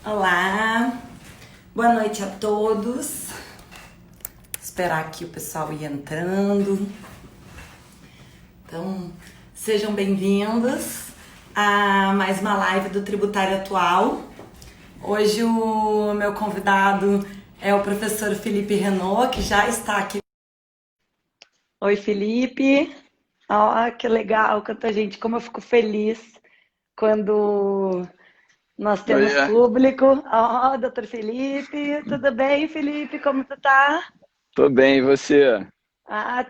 Olá, boa noite a todos. Esperar aqui o pessoal ir entrando. Então, sejam bem-vindos a mais uma live do Tributário Atual. Hoje o meu convidado é o professor Felipe Renault, que já está aqui. Oi, Felipe. Que legal, quanta gente, como eu fico feliz quando nós temos Oiê, público. Doutor Felipe, tudo bem, Felipe? Como tu tá? tô bem, e você?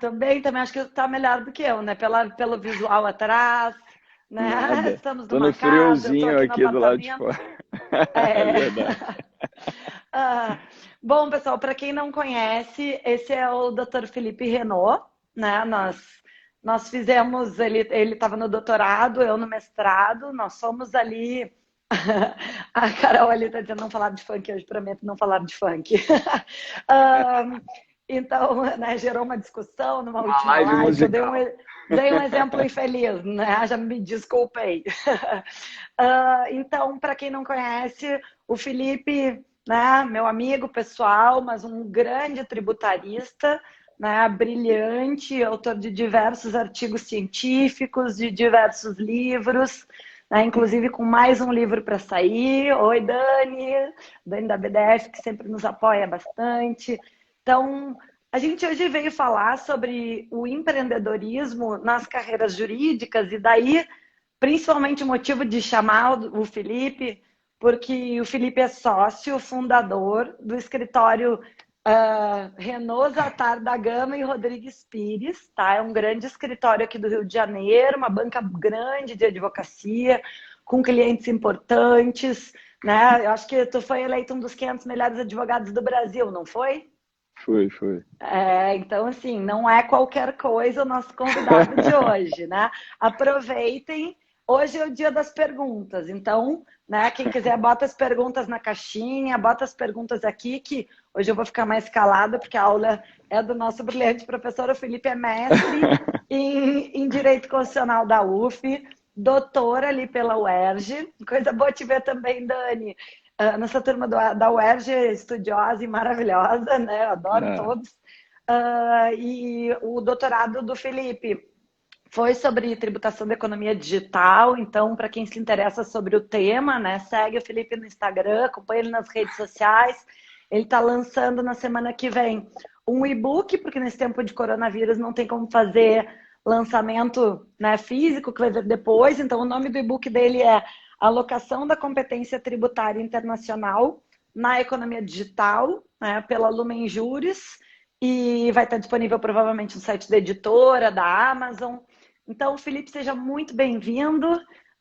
Tô bem também. Acho que tá melhor do que eu, né? Pelo visual atrás, né? Nada. Estamos Tô numa no casa, eu tô friozinho aqui no aqui do lado de apartamento. fora. É É. verdade. Ah, bom, pessoal, para quem não conhece, esse é o Dr. Felipe Renault, né? Nós fizemos, ele estava no doutorado, eu no mestrado, nós somos ali. A Carol ali está dizendo não falar de funk, hoje prometo não falar de funk. Ah, então, né, gerou uma discussão numa Uma última live live, que eu musical. dei um exemplo infeliz, né? Já me desculpei. Então, para quem não conhece, o Felipe, né, meu amigo pessoal, mas um grande tributarista, né, brilhante, autor de diversos artigos científicos, de diversos livros, né, inclusive com mais um livro para sair. Oi, Dani, Dani da BDF, que sempre nos apoia bastante. Então, a gente hoje veio falar sobre o empreendedorismo nas carreiras jurídicas, e daí, principalmente, o motivo de chamar o Felipe, porque o Felipe é sócio fundador do escritório Renault Zatar da Gama e Rodrigues Pires, tá? É um grande escritório aqui do Rio de Janeiro, uma banca grande de advocacia, com clientes importantes, né? Eu acho que tu foi eleito um dos 500 melhores advogados do Brasil, não foi? Foi. Então, assim, não é qualquer coisa o nosso convidado de hoje, né? Aproveitem. Hoje é o dia das perguntas, então, né, quem quiser, bota as perguntas na caixinha, bota as perguntas aqui, que hoje eu vou ficar mais calada, porque a aula é do nosso brilhante professor. O Felipe é mestre em Direito Constitucional da UF, doutor ali pela UERJ. Coisa boa te ver também, Dani. Nossa turma da UERJ é estudiosa e maravilhosa, né? Eu adoro É. todos. E o doutorado do Felipe foi sobre tributação da economia digital. Então, para quem se interessa sobre o tema, né, segue o Felipe no Instagram, acompanha ele nas redes sociais. Ele está lançando na semana que vem um e-book, porque nesse tempo de coronavírus não tem como fazer lançamento, né, físico, que vai vir depois. Então, o nome do e-book dele é Alocação da Competência Tributária Internacional na Economia Digital, né, pela Lumen Juris, e vai estar disponível provavelmente no site da editora, da Amazon. Então, Felipe, seja muito bem-vindo.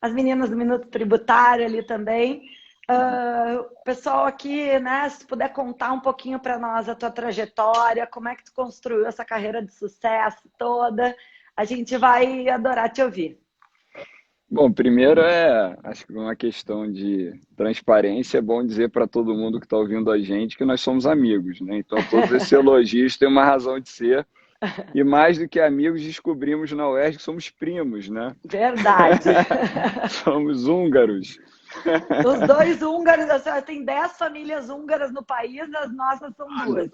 As meninas do Minuto Tributário ali também. Pessoal aqui, né, se tu puder contar um pouquinho para nós a tua trajetória, como é que tu construiu essa carreira de sucesso toda, a gente vai adorar te ouvir. Bom, primeiro acho que uma questão de transparência, é bom dizer para todo mundo que está ouvindo a gente que nós somos amigos, né? Então, todos esses elogios têm uma razão de ser. E mais do que amigos, descobrimos na UERJ que somos primos, né? Verdade. Somos húngaros. Os dois húngaros, tem 10 famílias húngaras no país, as nossas são Olha, duas.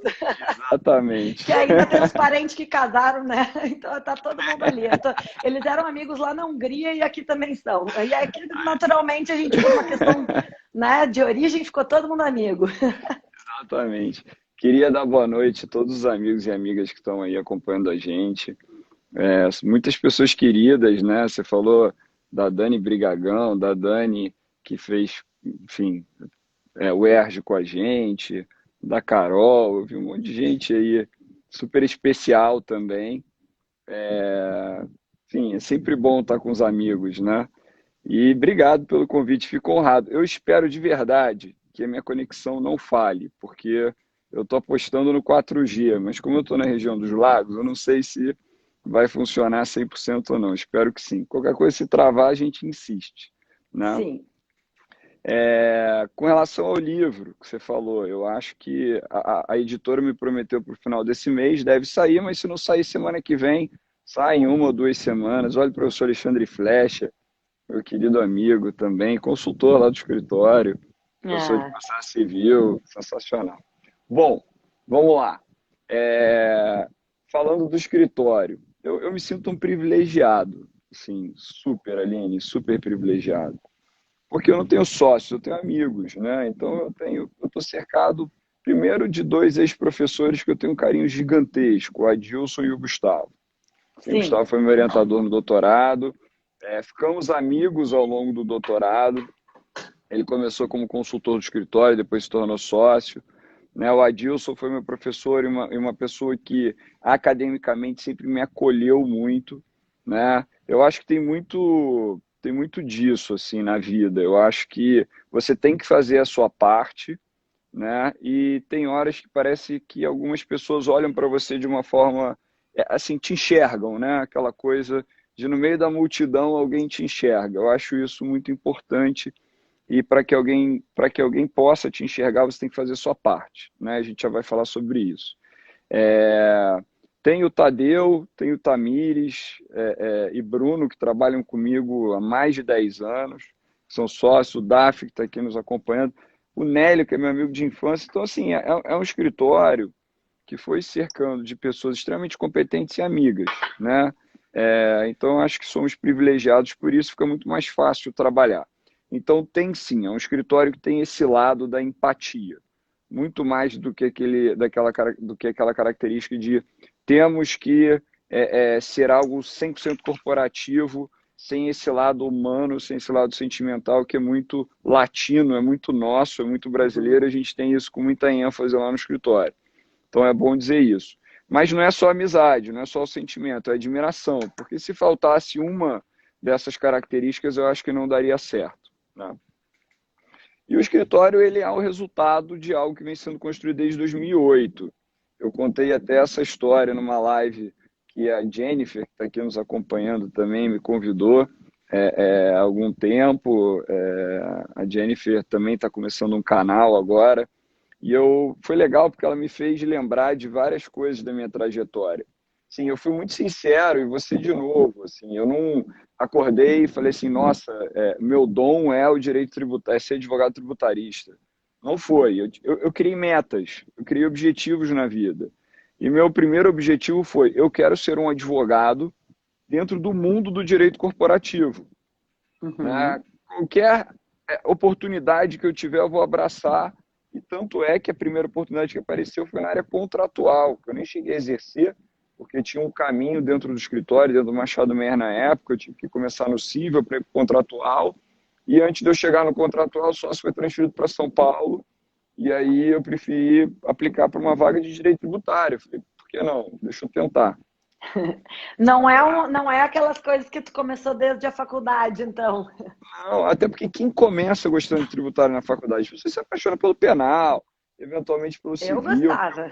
exatamente. Que ainda tem os parentes que casaram, né? Então tá todo mundo ali. Eles eram amigos lá na Hungria e aqui também são. E aqui, naturalmente, a gente, por uma questão, né, de origem, ficou todo mundo amigo. Exatamente. Queria dar boa noite a todos os amigos e amigas que estão aí acompanhando a gente. Muitas pessoas queridas, né? Você falou da Dani Brigagão, da Dani que fez, enfim, o ERJ com a gente, da Carol, eu vi um monte de gente aí super especial também. Enfim, é sempre bom estar com os amigos, né? E obrigado pelo convite, fico honrado. Eu espero de verdade que a minha conexão não falhe, porque eu estou apostando no 4G, mas como eu estou na região dos lagos, eu não sei se vai funcionar 100% ou não. Espero que sim. Qualquer coisa, se travar, a gente insiste, né? Sim, Com relação ao livro que você falou, eu acho que a editora me prometeu para o final desse mês, deve sair, mas se não sair semana que vem, sai em 1 ou 2 semanas. Olha o professor Alexandre Flecha, meu querido amigo também, consultor lá do escritório. professor de Ah, processo civil, sensacional. Bom, vamos lá. Falando do escritório, eu me sinto um privilegiado, assim, super, Aline, super privilegiado. Porque eu não tenho sócios, eu tenho amigos, né? Então eu estou cercado primeiro de dois ex-professores que eu tenho um carinho gigantesco, o Adilson e o Gustavo. O sim. Gustavo foi meu orientador no doutorado, ficamos amigos ao longo do doutorado. Ele começou como consultor do escritório, depois se tornou sócio. Né? O Adilson foi meu professor e uma pessoa que academicamente sempre me acolheu muito. Né? Eu acho que tem muito disso assim na vida. Eu acho que você tem que fazer a sua parte, né? E tem horas que parece que algumas pessoas olham para você de uma forma assim, te enxergam, né? Aquela coisa de no meio da multidão alguém te enxerga. Eu acho isso muito importante e para que alguém possa te enxergar, você tem que fazer a sua parte, né? A gente já vai falar sobre isso. É, tem o Tadeu, tem o Tamires e Bruno, que trabalham comigo há mais de 10 anos, são sócios, o Daf, que está aqui nos acompanhando, o Nélio, que é meu amigo de infância. Então, assim, é um escritório que foi cercando de pessoas extremamente competentes e amigas, né? Então, acho que somos privilegiados, por isso fica muito mais fácil trabalhar. Então, tem sim, é um escritório que tem esse lado da empatia, muito mais do que, do que aquela característica de temos que ser algo 100% corporativo, sem esse lado humano, sem esse lado sentimental, que é muito latino, é muito nosso, é muito Uhum. brasileiro, a gente tem isso com muita ênfase lá no escritório. Então é bom dizer isso. Mas não é só amizade, não é só o sentimento, é admiração. Porque se faltasse uma dessas características, eu acho que não daria certo. Né? E o escritório ele é o resultado de algo que vem sendo construído desde 2008. Eu contei até essa história numa live que a Jennifer, que está aqui nos acompanhando também, me convidou há algum tempo. A Jennifer também está começando um canal agora. Foi legal porque ela me fez lembrar de várias coisas da minha trajetória. Sim, eu fui muito sincero e você de novo, assim, eu não acordei e falei assim, nossa, meu dom é o direito tributário, é ser advogado tributarista. Não foi. Eu criei metas, eu criei objetivos na vida. E meu primeiro objetivo foi, eu quero ser um advogado dentro do mundo do direito corporativo. Né? Uhum. Qualquer oportunidade que eu tiver, eu vou abraçar. E tanto é que a primeira oportunidade que apareceu foi na área contratual, que eu nem cheguei a exercer, porque tinha um caminho dentro do escritório, dentro do Machado Meyer na época, eu tive que começar no civil para ir para o contratual. E antes de eu chegar no contratual, o sócio foi transferido para São Paulo. E aí eu preferi aplicar para uma vaga de direito tributário. Eu falei, por que não? Deixa eu tentar. Não é aquelas coisas que tu começou desde a faculdade, então. Não, até porque quem começa gostando de tributário na faculdade, você se apaixona pelo penal, eventualmente pelo Eu civil, gostava.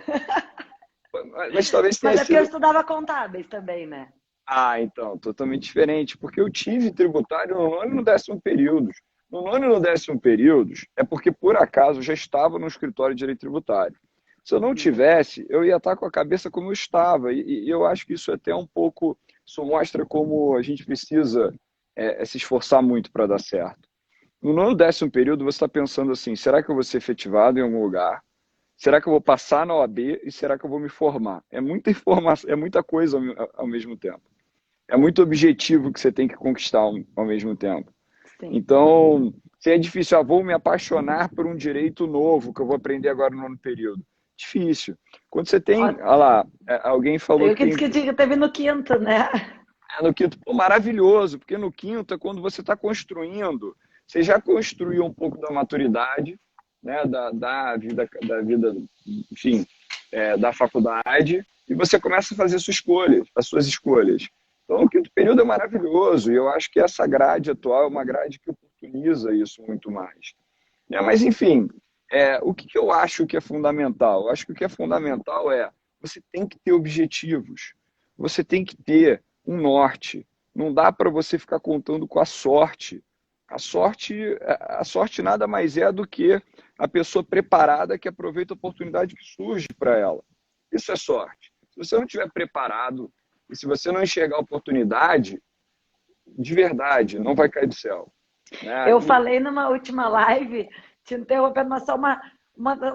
mas talvez tenha Mas é porque eu sido. estudava contábeis também, né? Ah, então, totalmente diferente, porque eu tive tributário no nono e no 10º períodos. No nono e no 10º períodos é porque, por acaso, eu já estava no escritório de direito tributário. Se eu não Uhum. tivesse, eu ia estar com a cabeça como eu estava. E eu acho que isso é até um pouco. Isso mostra como a gente precisa se esforçar muito para dar certo. No nono 10º período, você está pensando assim: será que eu vou ser efetivado em algum lugar? Será que eu vou passar na OAB? E será que eu vou me formar? É muita informação, é muita coisa ao mesmo tempo. É muito objetivo que você tem que conquistar ao mesmo tempo. Sim. Então, se é difícil, vou me apaixonar por um direito novo que eu vou aprender agora no nono período. Difícil. Quando você tem, Ó, olha lá, alguém falou eu que que disse tem que teve no quinto, né? no quinto, pô, maravilhoso, porque no quinto é quando você está construindo, você já construiu um pouco da maturidade, né, da vida, enfim, da faculdade, e você começa a fazer as suas escolhas. Então, o quinto período é maravilhoso, e eu acho que essa grade atual é uma grade que oportuniza isso muito mais. Mas, enfim, o que eu acho que é fundamental? Eu acho que o que é fundamental você tem que ter objetivos, você tem que ter um norte. Não dá para você ficar contando com a sorte. A sorte nada mais é do que a pessoa preparada que aproveita a oportunidade que surge para ela. Isso é sorte. Se você não estiver preparado e se você não enxergar a oportunidade, de verdade, não vai cair do céu. Né? Eu falei numa última live te interrompendo, mas só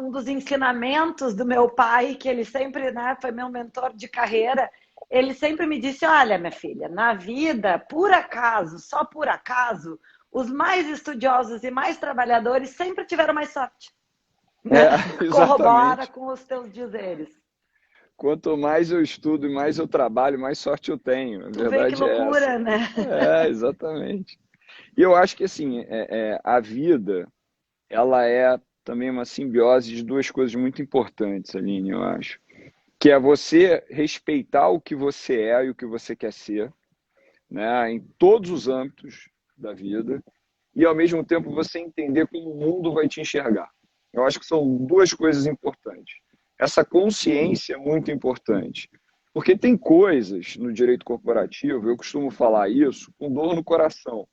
um dos ensinamentos do meu pai, que ele sempre, né, foi meu mentor de carreira, ele sempre me disse, olha, minha filha, na vida, por acaso, só por acaso, os mais estudiosos e mais trabalhadores sempre tiveram mais sorte. Corrobora Exatamente. com os teus dizeres. Quanto mais eu estudo e mais eu trabalho, mais sorte eu tenho. A Tu vê que verdade é essa. loucura, né? Exatamente. E eu acho que assim, a vida, ela é também uma simbiose de duas coisas muito importantes, Aline, eu acho. Que é você respeitar o que você é e o que você quer ser, né, em todos os âmbitos da vida, e ao mesmo tempo você entender como o mundo vai te enxergar. Eu acho que são duas coisas importantes. Essa consciência é muito importante, porque tem coisas no direito corporativo, eu costumo falar isso com dor no coração,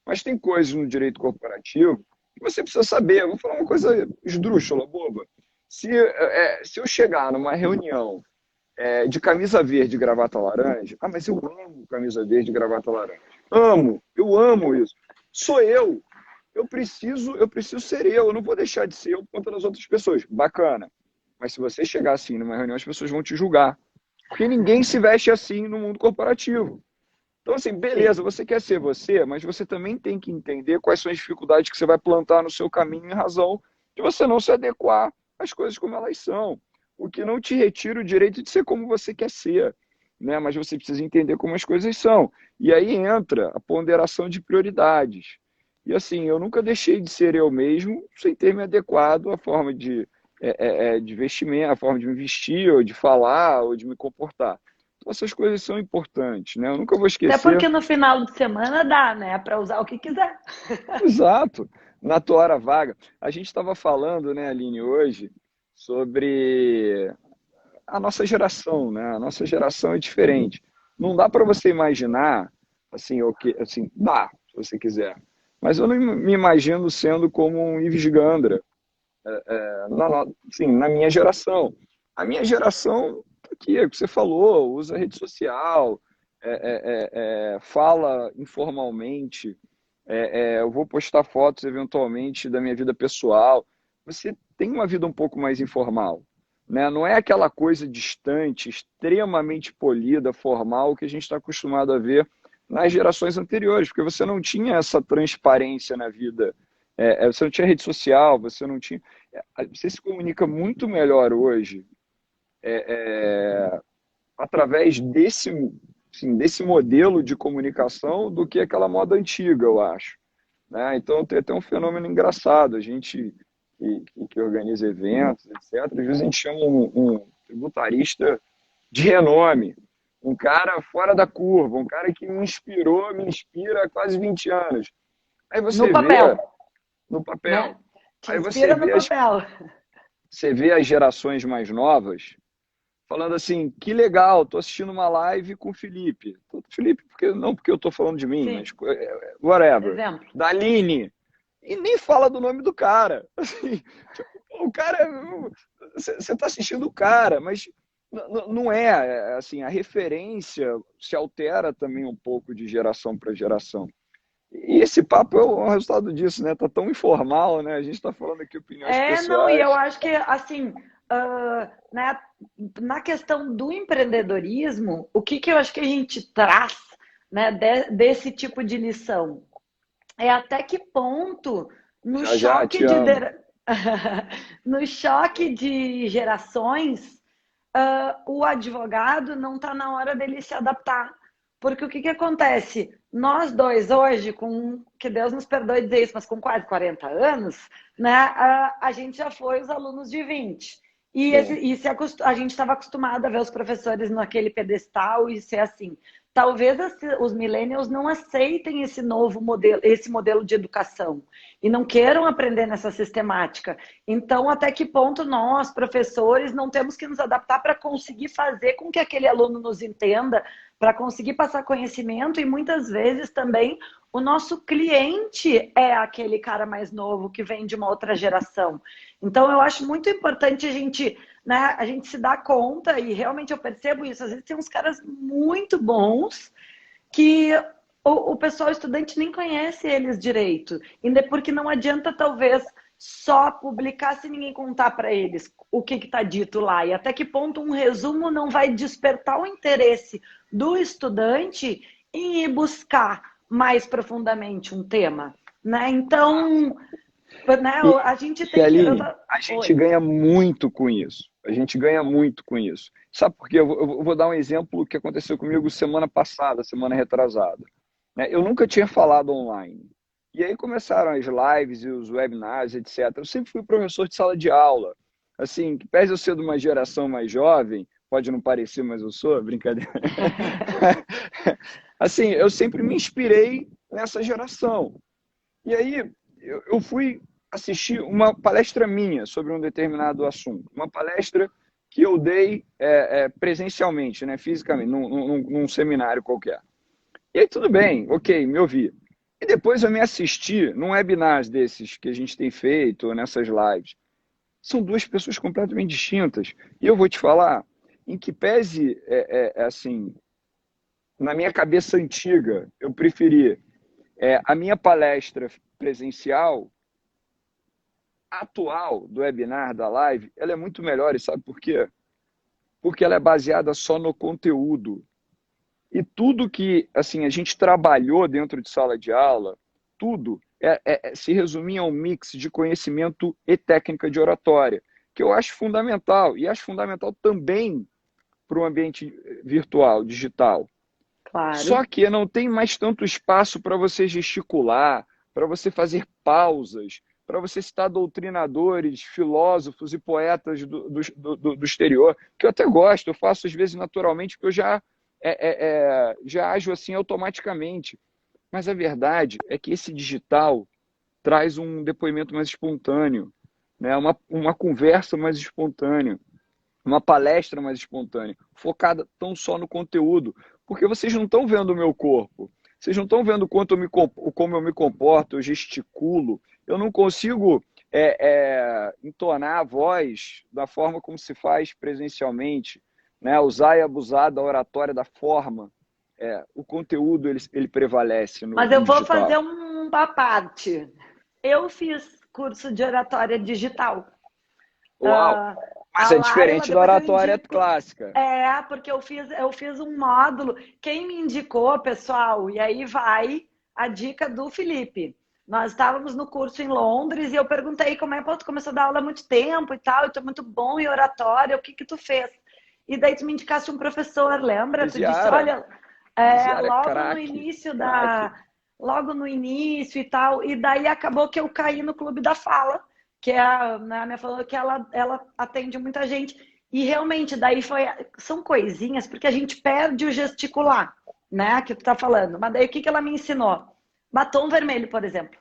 mas tem coisas no direito corporativo que você precisa saber. Eu vou falar uma coisa esdrúxula, boba. Se eu chegar numa reunião de camisa verde e gravata laranja, mas eu amo camisa verde e gravata laranja. Amo, eu amo isso. Sou eu. Eu preciso ser eu não vou deixar de ser eu por conta das outras pessoas. Bacana. Mas se você chegar assim numa reunião, as pessoas vão te julgar. Porque ninguém se veste assim no mundo corporativo. Então, assim, Sim. beleza, você quer ser você, mas você também tem que entender quais são as dificuldades que você vai plantar no seu caminho em razão de você não se adequar às coisas como elas são. O que não te retira o direito de ser como você quer ser, né? Mas você precisa entender como as coisas são. E aí entra a ponderação de prioridades. E assim, eu nunca deixei de ser eu mesmo sem ter me adequado à forma de vestimento, à forma de me vestir, ou de falar, ou de me comportar. Então, essas coisas são importantes, né? Eu nunca vou Até esquecer. porque no final de semana dá, né? Para usar o que quiser. Exato, na tua hora vaga. A gente estava falando, né, Aline, hoje, sobre a nossa geração, né? A nossa geração é diferente. Não dá para você imaginar, assim, o que, assim, dá, se você quiser. Mas eu não me imagino sendo como um Ives Gandra, assim, na minha geração. A minha geração, aqui, é o que você falou, usa rede social, fala informalmente, eu vou postar fotos eventualmente da minha vida pessoal. Você tem uma vida um pouco mais informal, né? Não é aquela coisa distante, extremamente polida, formal que a gente está acostumado a ver nas gerações anteriores, porque você não tinha essa transparência na vida. Você não tinha rede social, você não tinha. Você se comunica muito melhor hoje através desse modelo de comunicação do que aquela moda antiga, eu acho, né? Então tem até um fenômeno engraçado, a gente que organiza eventos, etc., às vezes a gente chama um tributarista de renome, um cara fora da curva, um cara que me inspira há quase 20 anos. Aí No você vê papel, no né? papel, Te aí você inspira no vê papel. você vê as gerações mais novas falando assim, que legal, tô assistindo uma live com o Felipe. Felipe, não porque eu tô falando de mim, mas Sim, whatever. exemplo. Da Aline. E nem fala do nome do cara. Assim, tipo, o cara, você tá assistindo o cara, mas não assim, a referência se altera também um pouco de geração para geração. E esse papo é o resultado disso, né? Tá tão informal, né? A gente está falando aqui opiniões Não, e eu pessoais. acho que, assim, né, na questão do empreendedorismo, o que eu acho que a gente traz, né, desse tipo de lição? É até que ponto, no Já já, choque te de, amo. no choque de gerações, o advogado não está na hora dele se adaptar. Porque o que acontece? Nós dois hoje, que Deus nos perdoe dizer isso, mas com quase 40 anos, né, a gente já foi os alunos de 20. Sim. A gente estava acostumado a ver os professores naquele pedestal e ser assim. Talvez os millennials não aceitem esse modelo de educação e não queiram aprender nessa sistemática. Então, até que ponto nós, professores, não temos que nos adaptar para conseguir fazer com que aquele aluno nos entenda, para conseguir passar conhecimento e muitas vezes também o nosso cliente é aquele cara mais novo que vem de uma outra geração. Então, eu acho muito importante a gente se dar conta, e realmente eu percebo isso, às vezes tem uns caras muito bons que o pessoal estudante nem conhece eles direito, porque não adianta talvez só publicar se ninguém contar para eles o que está dito lá? E até que ponto um resumo não vai despertar o interesse do estudante em ir buscar mais profundamente um tema, né? Então, né, E, a gente e tem que... Aline, a gente Oi. ganha muito com isso. A gente ganha muito com isso. Sabe por quê? Eu vou dar um exemplo que aconteceu comigo semana passada, semana retrasada. Né? Eu nunca tinha falado online. E aí começaram as lives e os webinars, etc. Eu sempre fui professor de sala de aula. Assim, que pese eu ser de uma geração mais jovem, pode não parecer, mas eu sou, brincadeira. Assim, eu sempre me inspirei nessa geração. E aí eu fui assistir uma palestra minha sobre um determinado assunto. Uma palestra que eu dei presencialmente, né, fisicamente, num seminário qualquer. E aí tudo bem, ok, me ouvi. E depois eu me assisti num webinar desses que a gente tem feito, nessas lives. São duas pessoas completamente distintas. E eu vou te falar, em que pese, assim, na minha cabeça antiga, eu preferi a minha palestra presencial atual do webinar, da live, ela é muito melhor. E sabe por quê? Porque ela é baseada só no conteúdo. E tudo que assim a gente trabalhou dentro de sala de aula, tudo se resumia a um mix de conhecimento e técnica de oratória, que eu acho fundamental. E acho fundamental também para o ambiente virtual, digital. Só Claro. que não tem mais tanto espaço para você gesticular, para você fazer pausas, para você citar doutrinadores, filósofos e poetas do exterior, que eu até gosto, eu faço às vezes naturalmente, porque eu já ajo assim automaticamente. Mas a verdade é que esse digital traz um depoimento mais espontâneo, né? Uma conversa mais espontânea, uma palestra mais espontânea, focada tão só no conteúdo, porque vocês não estão vendo o meu corpo, vocês não estão vendo como eu me comporto, eu gesticulo, eu não consigo entonar a voz da forma como se faz presencialmente, né? Usar e abusar da oratória, da forma. O conteúdo ele prevalece Mas no eu vou fazer digital. uma parte. Eu fiz curso de oratória digital. Uau! Mas A é Laila, diferente da depois eu oratória indico. clássica. Porque eu fiz um módulo. Quem me indicou, pessoal? E aí vai a dica do Felipe. Nós estávamos no curso em Londres e eu perguntei como é que tu começou a dar aula há muito tempo e tal, eu tô muito bom em oratória, o que que tu fez? E daí tu me indicaste um professor, lembra? Tu disse, Misiara. olha, Misiara é logo no craque. início Craque. logo no início e tal, e daí acabou que eu caí no Clube da Fala, que é a minha falou que ela atende muita gente. E realmente, daí são coisinhas, porque a gente perde o gesticular, né? Que tu tá falando. Mas daí o que que ela me ensinou? Batom vermelho, por exemplo.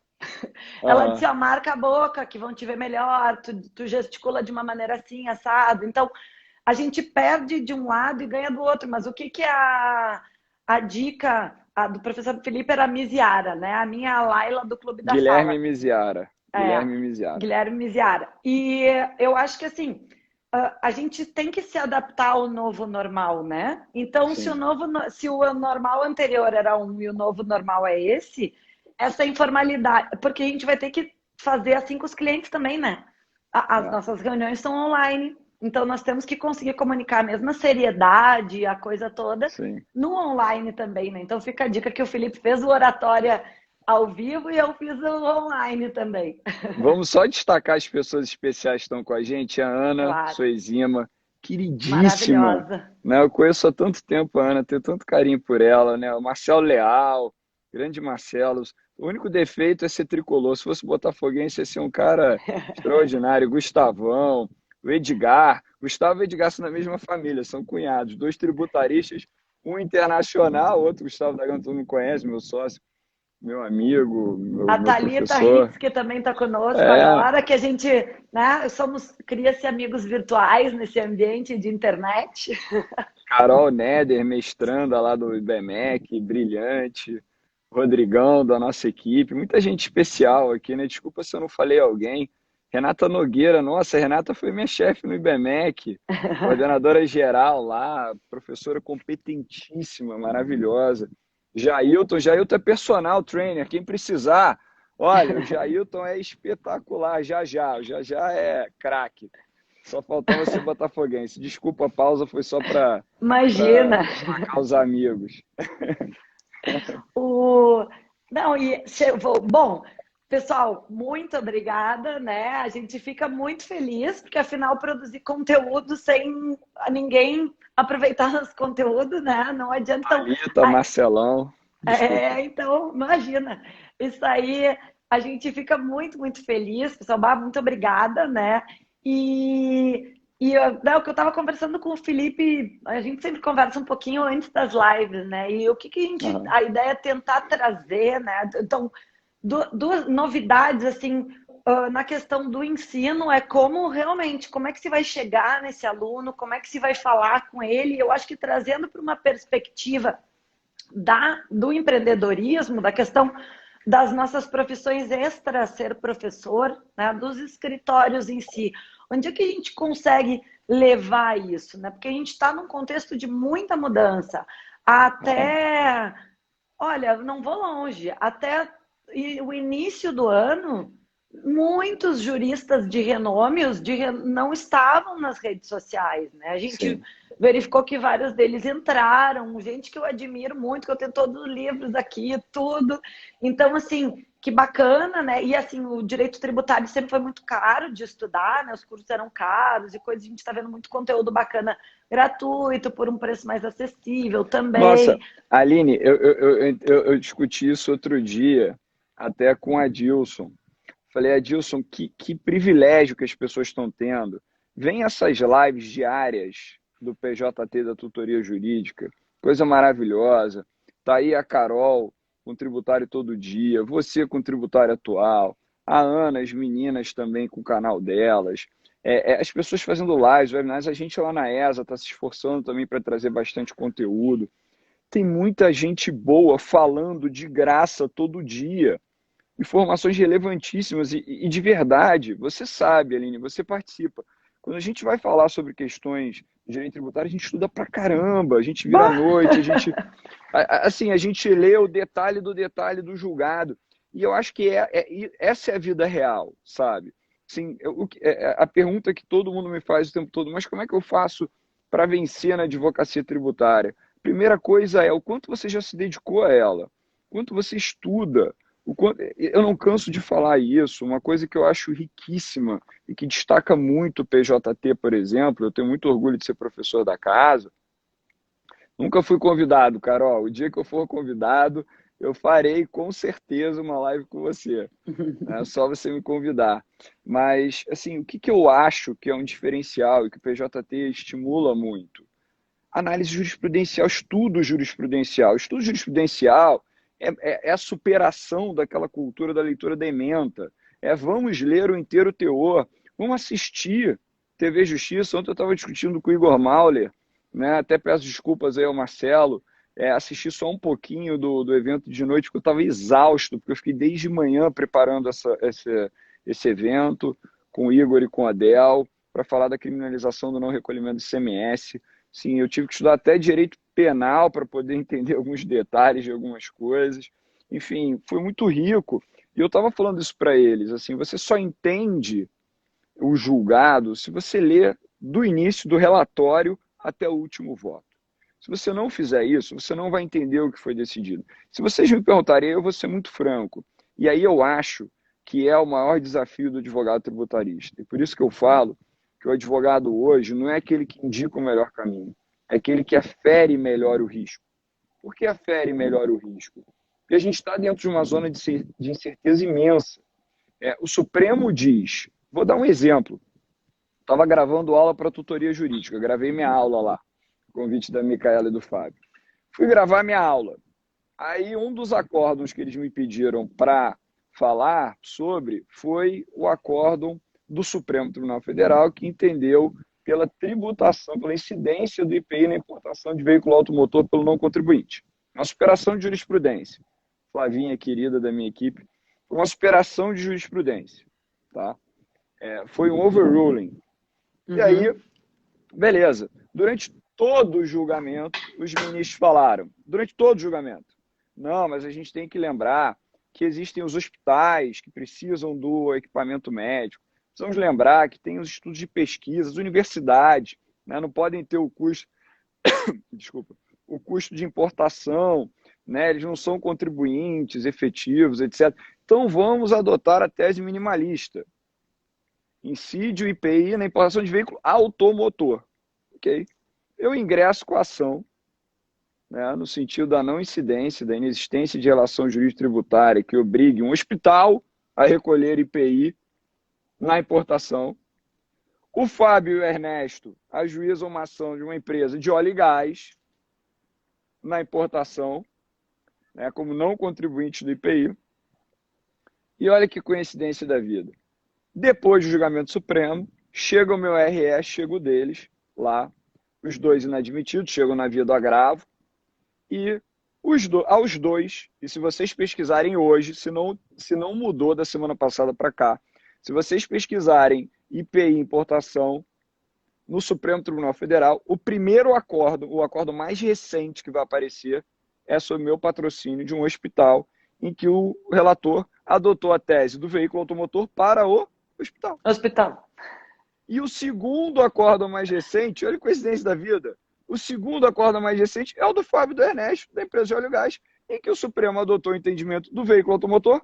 Ela disse, Aham. ó, marca a boca, que vão te ver melhor, tu gesticula de uma maneira assim, assado. Então, a gente perde de um lado e ganha do outro. Mas o que que é a dica do professor Felipe era a Misiara, né? A minha Laila do Clube da Guilherme Fala. Misiara. É, Guilherme Misiara. Guilherme Miziara. E eu acho que assim, a gente tem que se adaptar ao novo normal, né? Então, se o Sim. se o normal anterior era um e o novo normal é esse, essa informalidade, porque a gente vai ter que fazer assim com os clientes também, né? As É, nossas reuniões são online, então nós temos que conseguir comunicar a mesma seriedade, a coisa toda, sim. no online também, né? Então fica a dica que o Felipe fez o oratória ao vivo e eu fiz o online também. Vamos só destacar as pessoas especiais que estão com a gente. A Ana Claro, Soezima, queridíssima. maravilhosa. Né? Eu conheço há tanto tempo a Ana, tenho tanto carinho por ela. Né? O Marcelo Leal, grande Marcelo. O único defeito é ser tricolor. Se fosse botafoguense, ia ser um cara extraordinário. Gustavão, o Edgar. Gustavo e Edgar são da mesma família, são cunhados. Dois tributaristas, um internacional, outro Gustavo da Gama, todo mundo conhece, meu sócio, meu amigo, A meu Thalita professor. Hitz, que também está conosco É, agora, que a gente, né, cria-se amigos virtuais nesse ambiente de internet. Carol Neder, mestranda lá do IBMEC, brilhante. Rodrigão, da nossa equipe. Muita gente especial aqui, né? Desculpa se eu não falei alguém. Renata Nogueira, nossa, a Renata foi minha chefe no IBMEC, coordenadora geral lá, professora competentíssima, maravilhosa. Jailton é personal trainer, quem precisar. Olha, o Jailton é espetacular, já é craque. Só faltava ser botafoguense. Desculpa a pausa, foi só para Imagina. destacar os amigos. O... Não, bom, pessoal, muito obrigada, né? A gente fica muito feliz, porque afinal produzir conteúdo sem ninguém aproveitar os conteúdos, né? Não adianta. Então, Thalita, Marcelão, desculpa. então, imagina. Isso aí, a gente fica muito, muito feliz, pessoal. Muito obrigada, né? Não, o que eu estava conversando com o Felipe, a gente sempre conversa um pouquinho antes das lives, né? E o que a gente, Uhum. a ideia é tentar trazer, né? Então, duas novidades, assim, na questão do ensino, é como realmente, como é que se vai chegar nesse aluno, como é que se vai falar com ele. Eu acho que trazendo para uma perspectiva do empreendedorismo, da questão das nossas profissões extra ser professor, né, dos escritórios em si. Onde é que a gente consegue levar isso? Né? Porque a gente está num contexto de muita mudança. Até, olha, não vou longe, até o início do ano, muitos juristas de renome não estavam nas redes sociais. Né? A gente Sim. verificou que vários deles entraram, gente que eu admiro muito, que eu tenho todos os livros aqui, tudo. Então, assim, que bacana, né? E assim, o direito tributário sempre foi muito caro de estudar, né? Os cursos eram caros e coisas, a gente está vendo muito conteúdo bacana gratuito, por um preço mais acessível Nossa, também. Aline, eu discuti isso outro dia, até com a Dilson. Falei, Adilson, que privilégio que as pessoas estão tendo. Vem essas lives diárias do PJT da Tutoria Jurídica, coisa maravilhosa. Tá aí a Carol com tributário todo dia, você com tributário atual, a Ana, as meninas também com o canal delas. As pessoas fazendo lives, webinars, a gente lá na ESA está se esforçando também para trazer bastante conteúdo. Tem muita gente boa falando de graça todo dia, informações relevantíssimas e de verdade. Você sabe, Aline, você participa. Quando a gente vai falar sobre questões de direito tributário, a gente estuda pra caramba, a gente vira à noite, assim, a gente lê o detalhe do julgado. E eu acho que essa é a vida real, sabe? Assim, a pergunta que todo mundo me faz o tempo todo, mas como é que eu faço para vencer na advocacia tributária? Primeira coisa é o quanto você já se dedicou a ela, quanto você estuda, eu não canso de falar isso, uma coisa que eu acho riquíssima e que destaca muito o PJT, por exemplo, eu tenho muito orgulho de ser professor da casa. Nunca fui convidado, Carol. O dia que eu for convidado, eu farei com certeza uma live com você. É só você me convidar. Mas, assim, o que eu acho que é um diferencial e que o PJT estimula muito? Análise jurisprudencial, estudo jurisprudencial. Estudo jurisprudencial é a superação daquela cultura da leitura da ementa. Vamos ler o inteiro teor, vamos assistir TV Justiça. Ontem eu estava discutindo com o Igor Mauler, né? Até peço desculpas aí ao Marcelo, assisti só um pouquinho do evento de noite, porque eu estava exausto, porque eu fiquei desde manhã preparando esse evento com o Igor e com a Adel, para falar da criminalização do não recolhimento do ICMS. Sim, eu tive que estudar até direito penal para poder entender alguns detalhes de algumas coisas. Enfim, foi muito rico. E eu estava falando isso para eles, assim, você só entende o julgado se você ler do início do relatório até o último voto. Se você não fizer isso, você não vai entender o que foi decidido. Se vocês me perguntarem, eu vou ser muito franco. E aí eu acho que é o maior desafio do advogado tributarista. E por isso que eu falo que o advogado hoje não é aquele que indica o melhor caminho, é aquele que afere melhor o risco. Por que afere melhor o risco? Porque a gente está dentro de uma zona de incerteza imensa. O Supremo diz, vou dar um exemplo, estava gravando aula para tutoria jurídica, gravei minha aula lá, convite da Micaela e do Fábio. Fui gravar minha aula. Aí um dos acórdãos que eles me pediram para falar sobre foi o acórdão do Supremo Tribunal Federal, que entendeu pela tributação, pela incidência do IPI na importação de veículo automotor pelo não contribuinte. Uma superação de jurisprudência. Flavinha, querida da minha equipe, foi uma superação de jurisprudência. Tá? Foi um overruling. E aí, beleza. Durante todo o julgamento, os ministros falaram, durante todo o julgamento, não, mas a gente tem que lembrar que existem os hospitais que precisam do equipamento médico. Precisamos lembrar que tem os estudos de pesquisa, as universidades, né, não podem ter o custo, desculpa, o custo de importação, né, eles não são contribuintes efetivos, etc. Então vamos adotar a tese minimalista. Incide o IPI na importação de veículo automotor. Ok? Eu ingresso com a ação, né, no sentido da não incidência, da inexistência de relação jurídico-tributária que obrigue um hospital a recolher IPI na importação. O Fábio e o Ernesto ajuizam uma ação de uma empresa de óleo e gás na importação, né, como não contribuinte do IPI. E olha que coincidência da vida. Depois do julgamento supremo, chega o meu RS, chega o deles, lá, os dois inadmitidos, chegam na via do agravo, e aos dois, e se vocês pesquisarem hoje, se não mudou da semana passada para cá, se vocês pesquisarem IPI importação no Supremo Tribunal Federal, o primeiro acordo, o acordo mais recente que vai aparecer, é sobre meu patrocínio de um hospital em que o relator adotou a tese do veículo automotor para o hospital. Hospital. E o segundo acordo mais recente, olha a coincidência da vida, o segundo acordo mais recente é o do Fábio e do Ernesto, da empresa de óleo e gás, em que o Supremo adotou o entendimento do veículo automotor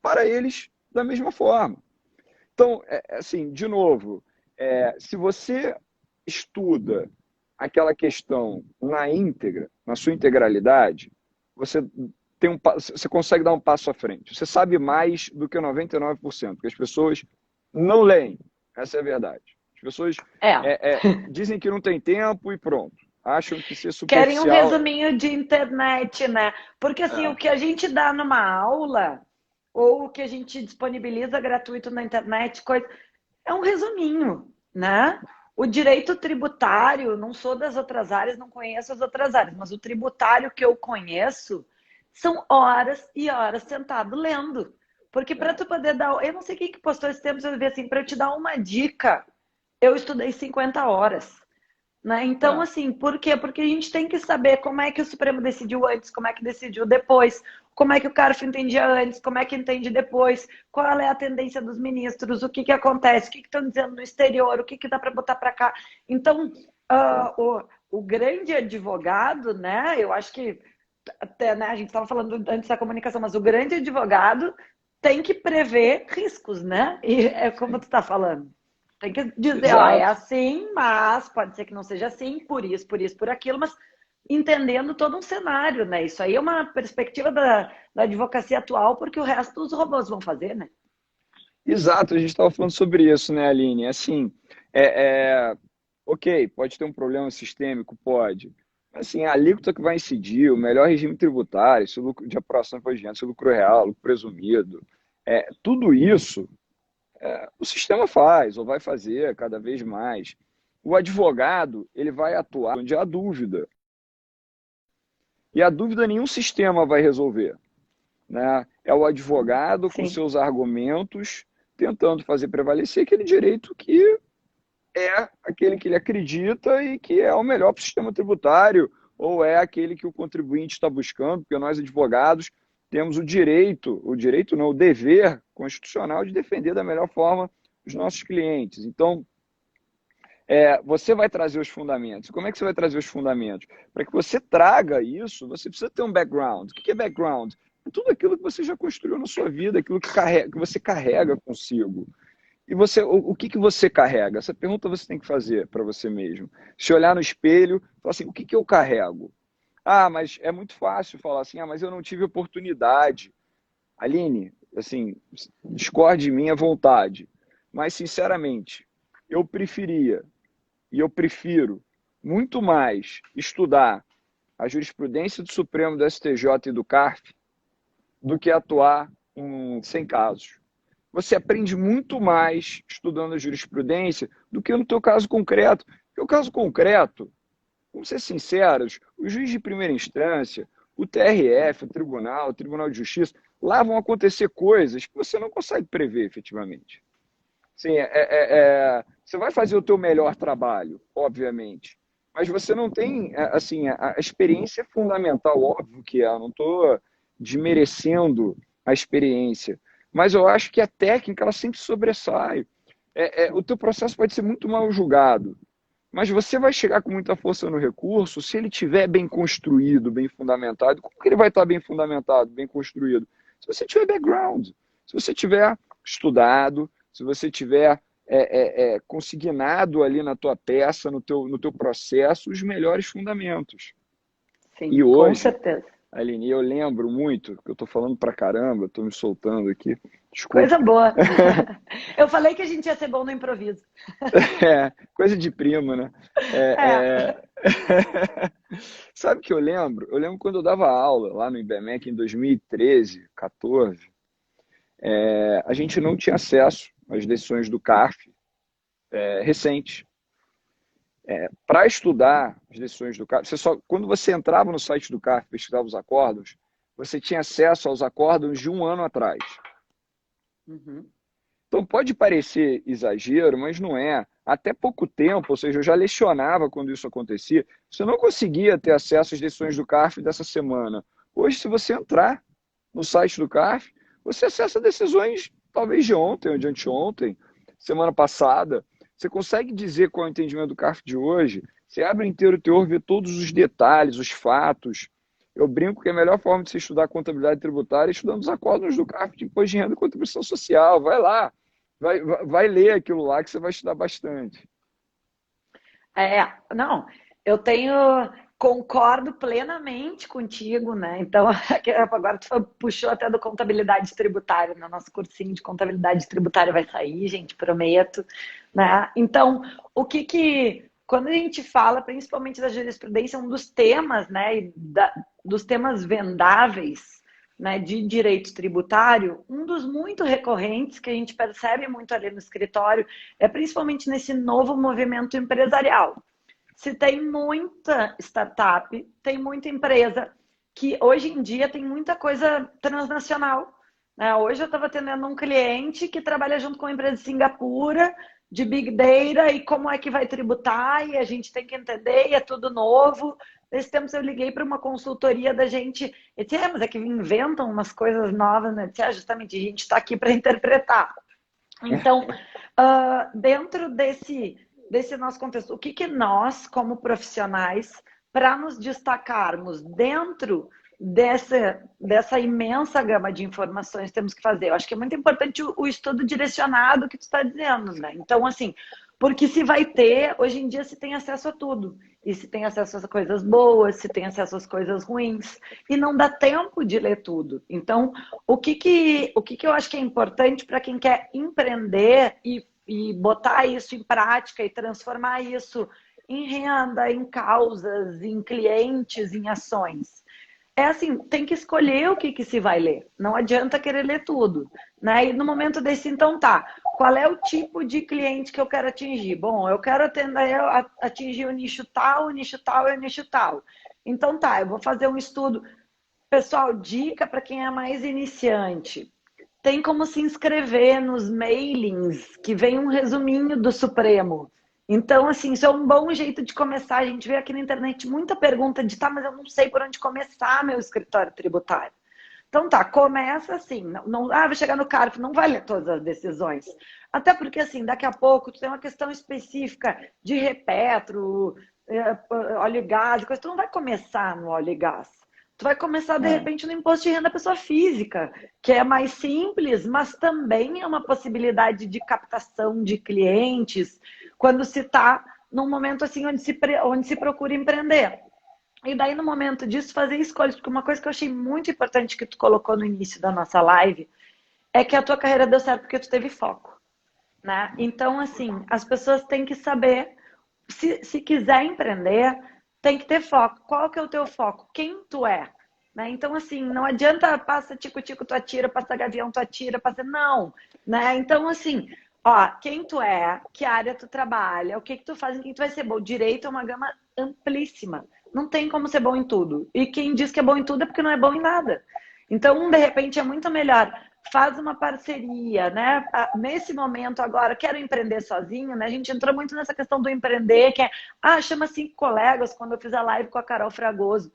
para eles da mesma forma. Então, assim, de novo, se você estuda aquela questão na íntegra, na sua integralidade, você consegue dar um passo à frente. Você sabe mais do que 99%, porque as pessoas não leem. Essa é a verdade. As pessoas dizem que não tem tempo e pronto. Acham que ser superficial... Querem um resuminho de internet, né? Porque assim, o que a gente dá numa aula, ou o que a gente disponibiliza gratuito na internet, é um resuminho, né? O direito tributário, não sou das outras áreas, não conheço as outras áreas, mas o tributário que eu conheço são horas e horas sentado lendo. Porque para tu poder dar... Eu não sei quem que postou esse tempo, eu vi assim, para eu te dar uma dica, eu estudei 50 horas. Né? Então, assim, por quê? Porque a gente tem que saber como é que o Supremo decidiu antes, como é que decidiu depois, como é que o CARF entendia antes, como é que entende depois, qual é a tendência dos ministros, o que que acontece, o que que estão dizendo no exterior, o que que dá para botar para cá. Então, o grande advogado, né, eu acho que até, né, a gente estava falando antes da comunicação, mas o grande advogado tem que prever riscos, né? E é como tu está falando. Tem que dizer, ó, é assim, mas pode ser que não seja assim, por isso, por aquilo, mas entendendo todo um cenário, né? Isso aí é uma perspectiva da advocacia atual, porque o resto os robôs vão fazer, né? Exato, a gente estava falando sobre isso, né, Aline? Assim, ok, pode ter um problema sistêmico, pode. Assim, a alíquota que vai incidir, o melhor regime tributário, se o lucro de apuração for diante, se o lucro real, lucro presumido, tudo isso o sistema faz, ou vai fazer cada vez mais. O advogado, ele vai atuar onde há dúvida. E a dúvida nenhum sistema vai resolver. Né? É o advogado com seus argumentos tentando fazer prevalecer aquele direito que é aquele que ele acredita e que é o melhor para o sistema tributário, ou é aquele que o contribuinte está buscando, porque nós, advogados, temos o dever constitucional de defender da melhor forma os nossos clientes. Então, você vai trazer os fundamentos. Como é que você vai trazer os fundamentos? Para que você traga isso, você precisa ter um background. O que é background? É tudo aquilo que você já construiu na sua vida, aquilo que você carrega consigo. E o que você carrega? Essa pergunta você tem que fazer para você mesmo. Se olhar no espelho, falar assim, o que eu carrego? Ah, mas é muito fácil falar assim, mas eu não tive oportunidade. Aline, assim, discorde de mim à vontade. Mas, sinceramente, eu preferia e eu prefiro muito mais estudar a jurisprudência do Supremo, do STJ e do CARF do que atuar em 100 casos. Você aprende muito mais estudando a jurisprudência do que no teu caso concreto. Porque o caso concreto, vamos ser sinceros, o juiz de primeira instância, o TRF, o Tribunal de Justiça, lá vão acontecer coisas que você não consegue prever efetivamente. Sim, você vai fazer o teu melhor trabalho, obviamente, mas você não tem, assim, a experiência fundamental, óbvio que é, eu não estou desmerecendo a experiência. Mas eu acho que a técnica, ela sempre sobressai. O teu processo pode ser muito mal julgado, mas você vai chegar com muita força no recurso se ele estiver bem construído, bem fundamentado. Como que ele vai estar bem fundamentado, bem construído? Se você tiver background, se você tiver estudado, se você tiver consignado ali na tua peça, no teu processo, os melhores fundamentos. Sim, E com hoje, certeza. Aline, eu lembro muito, que eu estou falando pra caramba, estou me soltando aqui, Coisa desculpa. boa. Eu falei que a gente ia ser bom no improviso. Coisa de primo, né? É. É, é... Sabe o que eu lembro? Eu lembro quando eu dava aula lá no IBMEC em 2013, 14, a gente não tinha acesso às decisões do CARF recentes. Para estudar as decisões do CARF, quando você entrava no site do CARF e pesquisava os acórdãos, você tinha acesso aos acórdãos de um ano atrás. Uhum. Então pode parecer exagero, mas não é. Até pouco tempo, ou seja, eu já lecionava quando isso acontecia, você não conseguia ter acesso às decisões do CARF dessa semana. Hoje, se você entrar no site do CARF, você acessa decisões talvez de ontem ou de anteontem, semana passada. Você consegue dizer qual é o entendimento do CARF de hoje. Você abre inteiro o teor, vê todos os detalhes, os fatos. Eu brinco que a melhor forma de se estudar contabilidade tributária é estudando os acórdãos do CARF de imposto de renda e contribuição social. Vai lá, vai ler aquilo lá que você vai estudar bastante. Não, eu tenho, concordo plenamente contigo, né? Então, agora tu puxou até do contabilidade tributária, no nosso cursinho de contabilidade tributária vai sair, gente, prometo, né? Então, quando a gente fala, principalmente da jurisprudência, um dos temas, né, dos temas vendáveis, né, de direito tributário, um dos muito recorrentes que a gente percebe muito ali no escritório é principalmente nesse novo movimento empresarial. Se tem muita startup, tem muita empresa que hoje em dia tem muita coisa transnacional. Né? Hoje eu estava atendendo um cliente que trabalha junto com uma empresa de Singapura, de Big Data, e como é que vai tributar, e a gente tem que entender, e é tudo novo. Nesse tempo eu liguei para uma consultoria da gente, e disse, mas é que inventam umas coisas novas, né? Eu disse, justamente, a gente está aqui para interpretar. Então, dentro desse nosso contexto, o que nós, como profissionais, para nos destacarmos dentro dessa imensa gama de informações temos que fazer? Eu acho que é muito importante o estudo direcionado que tu está dizendo, né? Então, assim, porque se vai ter, hoje em dia se tem acesso a tudo. E se tem acesso a coisas boas, se tem acesso às coisas ruins. E não dá tempo de ler tudo. Então, o que eu acho que é importante para quem quer empreender e botar isso em prática e transformar isso em renda, em causas, em clientes, em ações? É assim, tem que escolher o que se vai ler. Não adianta querer ler tudo. Né? E no momento desse, então tá. Qual é o tipo de cliente que eu quero atingir? Bom, eu quero atingir o nicho tal, o nicho tal e o nicho tal. Então tá, eu vou fazer um estudo. Pessoal, dica para quem é mais iniciante. Tem como se inscrever nos mailings, que vem um resuminho do Supremo. Então, assim, isso é um bom jeito de começar. A gente vê aqui na internet muita pergunta de, tá, mas eu não sei por onde começar meu escritório tributário. Então tá, começa assim, vai chegar no CARF, não vai ler todas as decisões. Até porque, assim, daqui a pouco tu tem uma questão específica de repetro, óleo e gás, coisa, tu não vai começar no óleo e gás. Tu vai começar, de É, repente, no imposto de renda da pessoa física, que é mais simples, mas também é uma possibilidade de captação de clientes quando se está num momento assim onde se procura empreender. E daí, no momento disso, fazer escolhas. Porque uma coisa que eu achei muito importante que tu colocou no início da nossa live é que a tua carreira deu certo porque tu teve foco. Né? Então, assim, as pessoas têm que saber, se quiser empreender, tem que ter foco. Qual que é o teu foco? Quem tu é? Né? Então, assim, não adianta passa tico-tico, tu atira, passa gavião, tu atira, passa... Não, né? Então, assim, ó, quem tu é, que área tu trabalha, o que tu faz, em quem tu vai ser bom. Direito é uma gama amplíssima. Não tem como ser bom em tudo. E quem diz que é bom em tudo é porque não é bom em nada. Então, de repente, é muito melhor faz uma parceria, né? Nesse momento agora, quero empreender sozinho, né? A gente entrou muito nessa questão do empreender, que é, chama 5 colegas, quando eu fiz a live com a Carol Fragoso.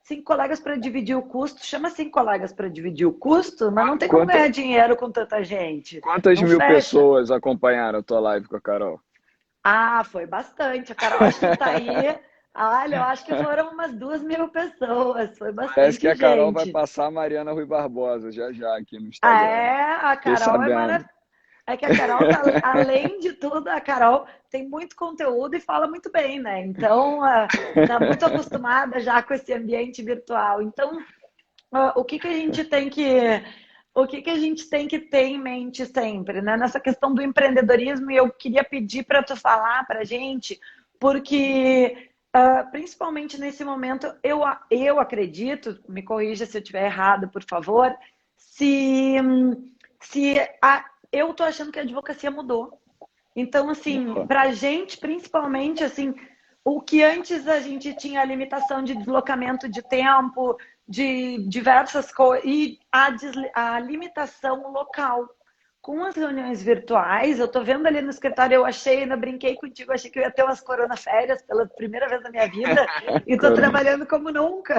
cinco colegas para dividir o custo. Chama cinco colegas para dividir o custo, mas não tem como Quanta, ganhar dinheiro com tanta gente. quantas Não mil fecha. pessoas acompanharam a tua live com a Carol? Ah, foi bastante. A Carol, acho que tá aí. Olha, eu acho que foram umas 2.000 pessoas. Foi Parece que bastante a Carol vai gente. passar a Mariana Rui Barbosa já já aqui no Ah, Instagram. é, a Fiquei Carol é sabendo. maravilhosa. É que a Carol tá, além de tudo, a Carol tem muito conteúdo e fala muito bem, né? Então, tá muito acostumada já com esse ambiente virtual. Então, o que que a gente tem que ter em mente sempre, né? Nessa questão do empreendedorismo, e eu queria pedir para tu falar para a gente, porque principalmente nesse momento, eu acredito, me corrija se eu estiver errado, por favor, se, se eu tô achando que a advocacia mudou. Então, assim, Boa. para a gente, principalmente, assim, o que antes a gente tinha a limitação de deslocamento de tempo, de diversas coisas, e a limitação local. Com as reuniões virtuais, eu estou vendo ali no escritório, eu achei, ainda brinquei contigo, achei que eu ia ter umas coronaférias pela primeira vez na minha vida, e estou Corona. trabalhando como nunca,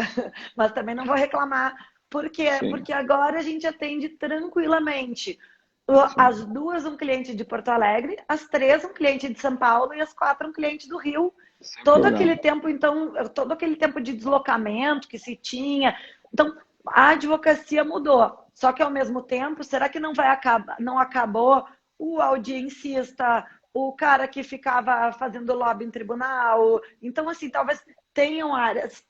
mas também não vou reclamar. Por quê? Sim, Porque agora a gente atende tranquilamente. sim, As duas, um cliente de Porto Alegre, as três, um cliente de São Paulo e as quatro, um cliente do Rio. sem Todo aquele problema. tempo, então, todo aquele tempo de deslocamento que se tinha. Então, a advocacia mudou. Só que ao mesmo tempo, será que não vai acabar, não acabou o audiencista, o cara que ficava fazendo lobby em tribunal? Então, assim, talvez tenham áreas,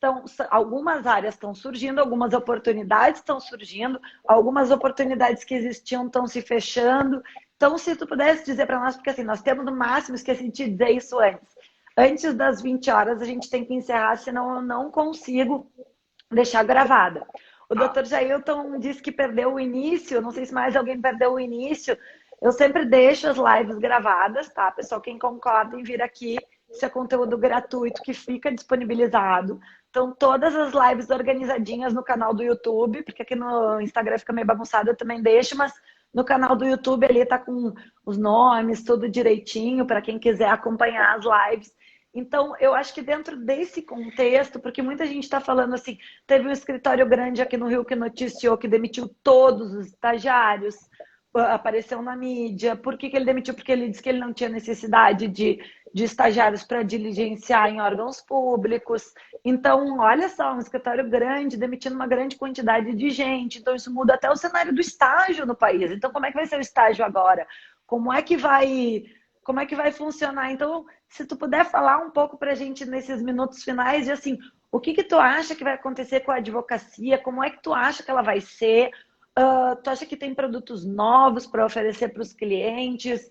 algumas áreas estão surgindo, algumas oportunidades estão surgindo, algumas oportunidades que existiam estão se fechando. Então, se tu pudesse dizer para nós, porque assim, nós temos no máximo, esqueci de te dizer isso antes. Antes das 20 horas a gente tem que encerrar, senão eu não consigo deixar gravada. O Tá. Dr. Jailton disse que perdeu o início, não sei se mais alguém perdeu o início. Eu sempre deixo as lives gravadas, tá, pessoal? Quem concorda em vir aqui, isso é conteúdo gratuito que fica disponibilizado. Então, todas as lives organizadinhas no canal do YouTube, porque aqui no Instagram fica meio bagunçado, eu também deixo, mas no canal do YouTube ali tá com os nomes, tudo direitinho, para quem quiser acompanhar as lives. Então, eu acho que dentro desse contexto, porque muita gente está falando assim, teve um escritório grande aqui no Rio que noticiou que demitiu todos os estagiários, apareceu na mídia. Por que ele demitiu? Porque ele disse que ele não tinha necessidade de estagiários para diligenciar em órgãos públicos. Então, olha só, um escritório grande, demitindo uma grande quantidade de gente. Então, isso muda até o cenário do estágio no país. Então, como é que vai ser o estágio agora? Como é que vai, como é que vai funcionar? Então, se tu puder falar um pouco para a gente nesses minutos finais, de assim, o que que tu acha que vai acontecer com a advocacia? Como é que tu acha que ela vai ser? Tu acha que tem produtos novos para oferecer para os clientes?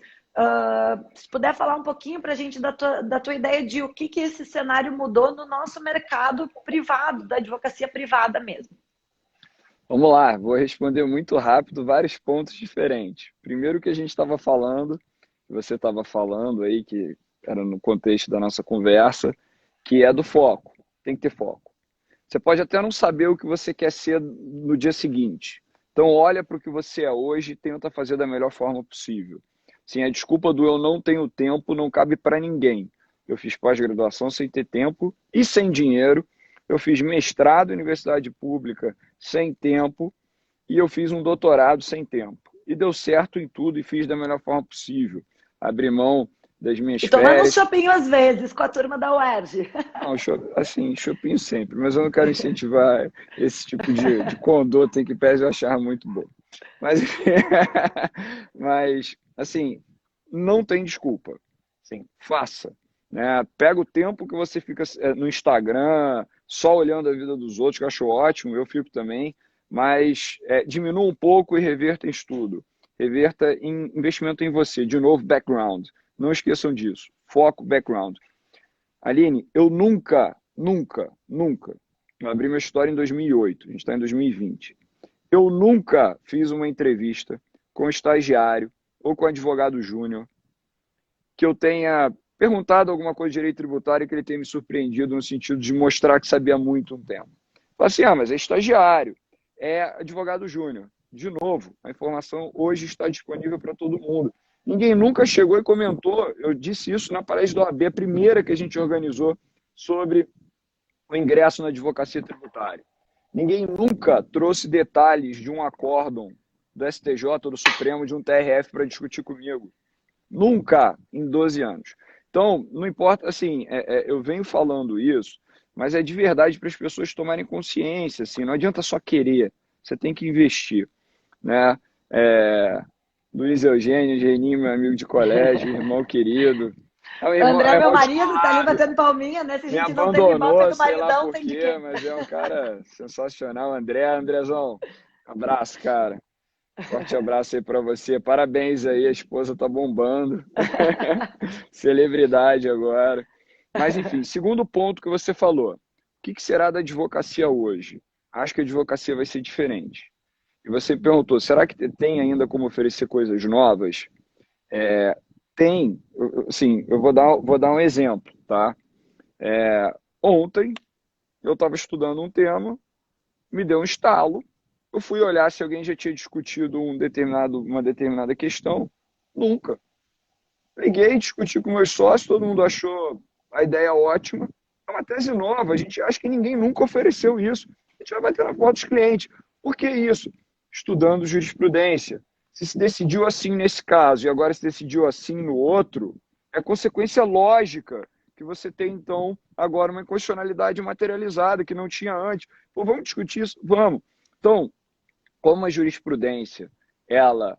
Se puder falar um pouquinho para a gente da tua ideia de o que que esse cenário mudou no nosso mercado privado, da advocacia privada mesmo. Vamos lá, vou responder muito rápido vários pontos diferentes. Primeiro que a gente estava falando, que você estava falando aí, que era no contexto da nossa conversa, que é do foco. Tem que ter foco. Você pode até não saber o que você quer ser no dia seguinte. Então, olha para o que você é hoje e tenta fazer da melhor forma possível. Sim, a desculpa do eu não tenho tempo não cabe para ninguém. Eu fiz pós-graduação sem ter tempo e sem dinheiro. Eu fiz mestrado em universidade pública sem tempo e eu fiz um doutorado sem tempo. E deu certo em tudo e fiz da melhor forma possível. Abri mão das minhas E tomando um férias. chopinho às vezes com a turma da UERJ. Não, assim, chopinho sempre, mas eu não quero incentivar esse tipo de conduta em que pese eu achar muito bom. Mas, mas, assim, não tem desculpa. Assim, faça. Né? Pega o tempo que você fica no Instagram, só olhando a vida dos outros, que eu acho ótimo, eu fico também, mas diminua um pouco e reverta em estudo. Reverta em investimento em você. De novo, background. Não esqueçam disso. Foco, background. Aline, eu nunca, eu abri minha história em 2008, a gente está em 2020. Eu nunca fiz uma entrevista com estagiário ou com advogado júnior que eu tenha perguntado alguma coisa de direito tributário e que ele tenha me surpreendido no sentido de mostrar que sabia muito um tema. Fala assim, mas é estagiário, é advogado júnior. De novo, a informação hoje está disponível para todo mundo. Ninguém nunca chegou e comentou, eu disse isso na palestra do OAB, a primeira que a gente organizou sobre o ingresso na advocacia tributária. Ninguém nunca trouxe detalhes de um acórdão do STJ ou do Supremo, de um TRF para discutir comigo. Nunca, em 12 anos. Então, não importa, assim, eu venho falando isso, mas é de verdade para as pessoas tomarem consciência, assim, não adianta só querer, você tem que investir, né? Luiz Eugênio, Geninho, meu amigo de colégio, irmão querido. O André, É meu irmão de marido, tá ali claro, batendo palminha, né? Se a me gente não tem que bota abandonou, que o sei lá maridão por tem de quê, quê? mas é um cara sensacional. Andrezão, abraço, cara. Forte abraço aí para você. Parabéns aí, a esposa tá bombando. Celebridade agora. Mas, enfim, segundo ponto que você falou. O que será da advocacia hoje? Acho que a advocacia vai ser diferente. E você perguntou, será que tem ainda como oferecer coisas novas? Tem. Sim, eu vou dar um exemplo, tá? Ontem, eu estava estudando um tema, me deu um estalo, eu fui olhar se alguém já tinha discutido uma determinada questão. Nunca. Liguei, discuti com meus sócios, todo mundo achou a ideia ótima. É uma tese nova, a gente acha que ninguém nunca ofereceu isso. A gente vai bater na porta dos clientes. Por que isso? Estudando jurisprudência. Se decidiu assim nesse caso e agora se decidiu assim no outro, é consequência lógica que você tem, então, agora uma inconstitucionalidade materializada que não tinha antes. Pô, vamos discutir isso? Vamos. Então, como a jurisprudência, ela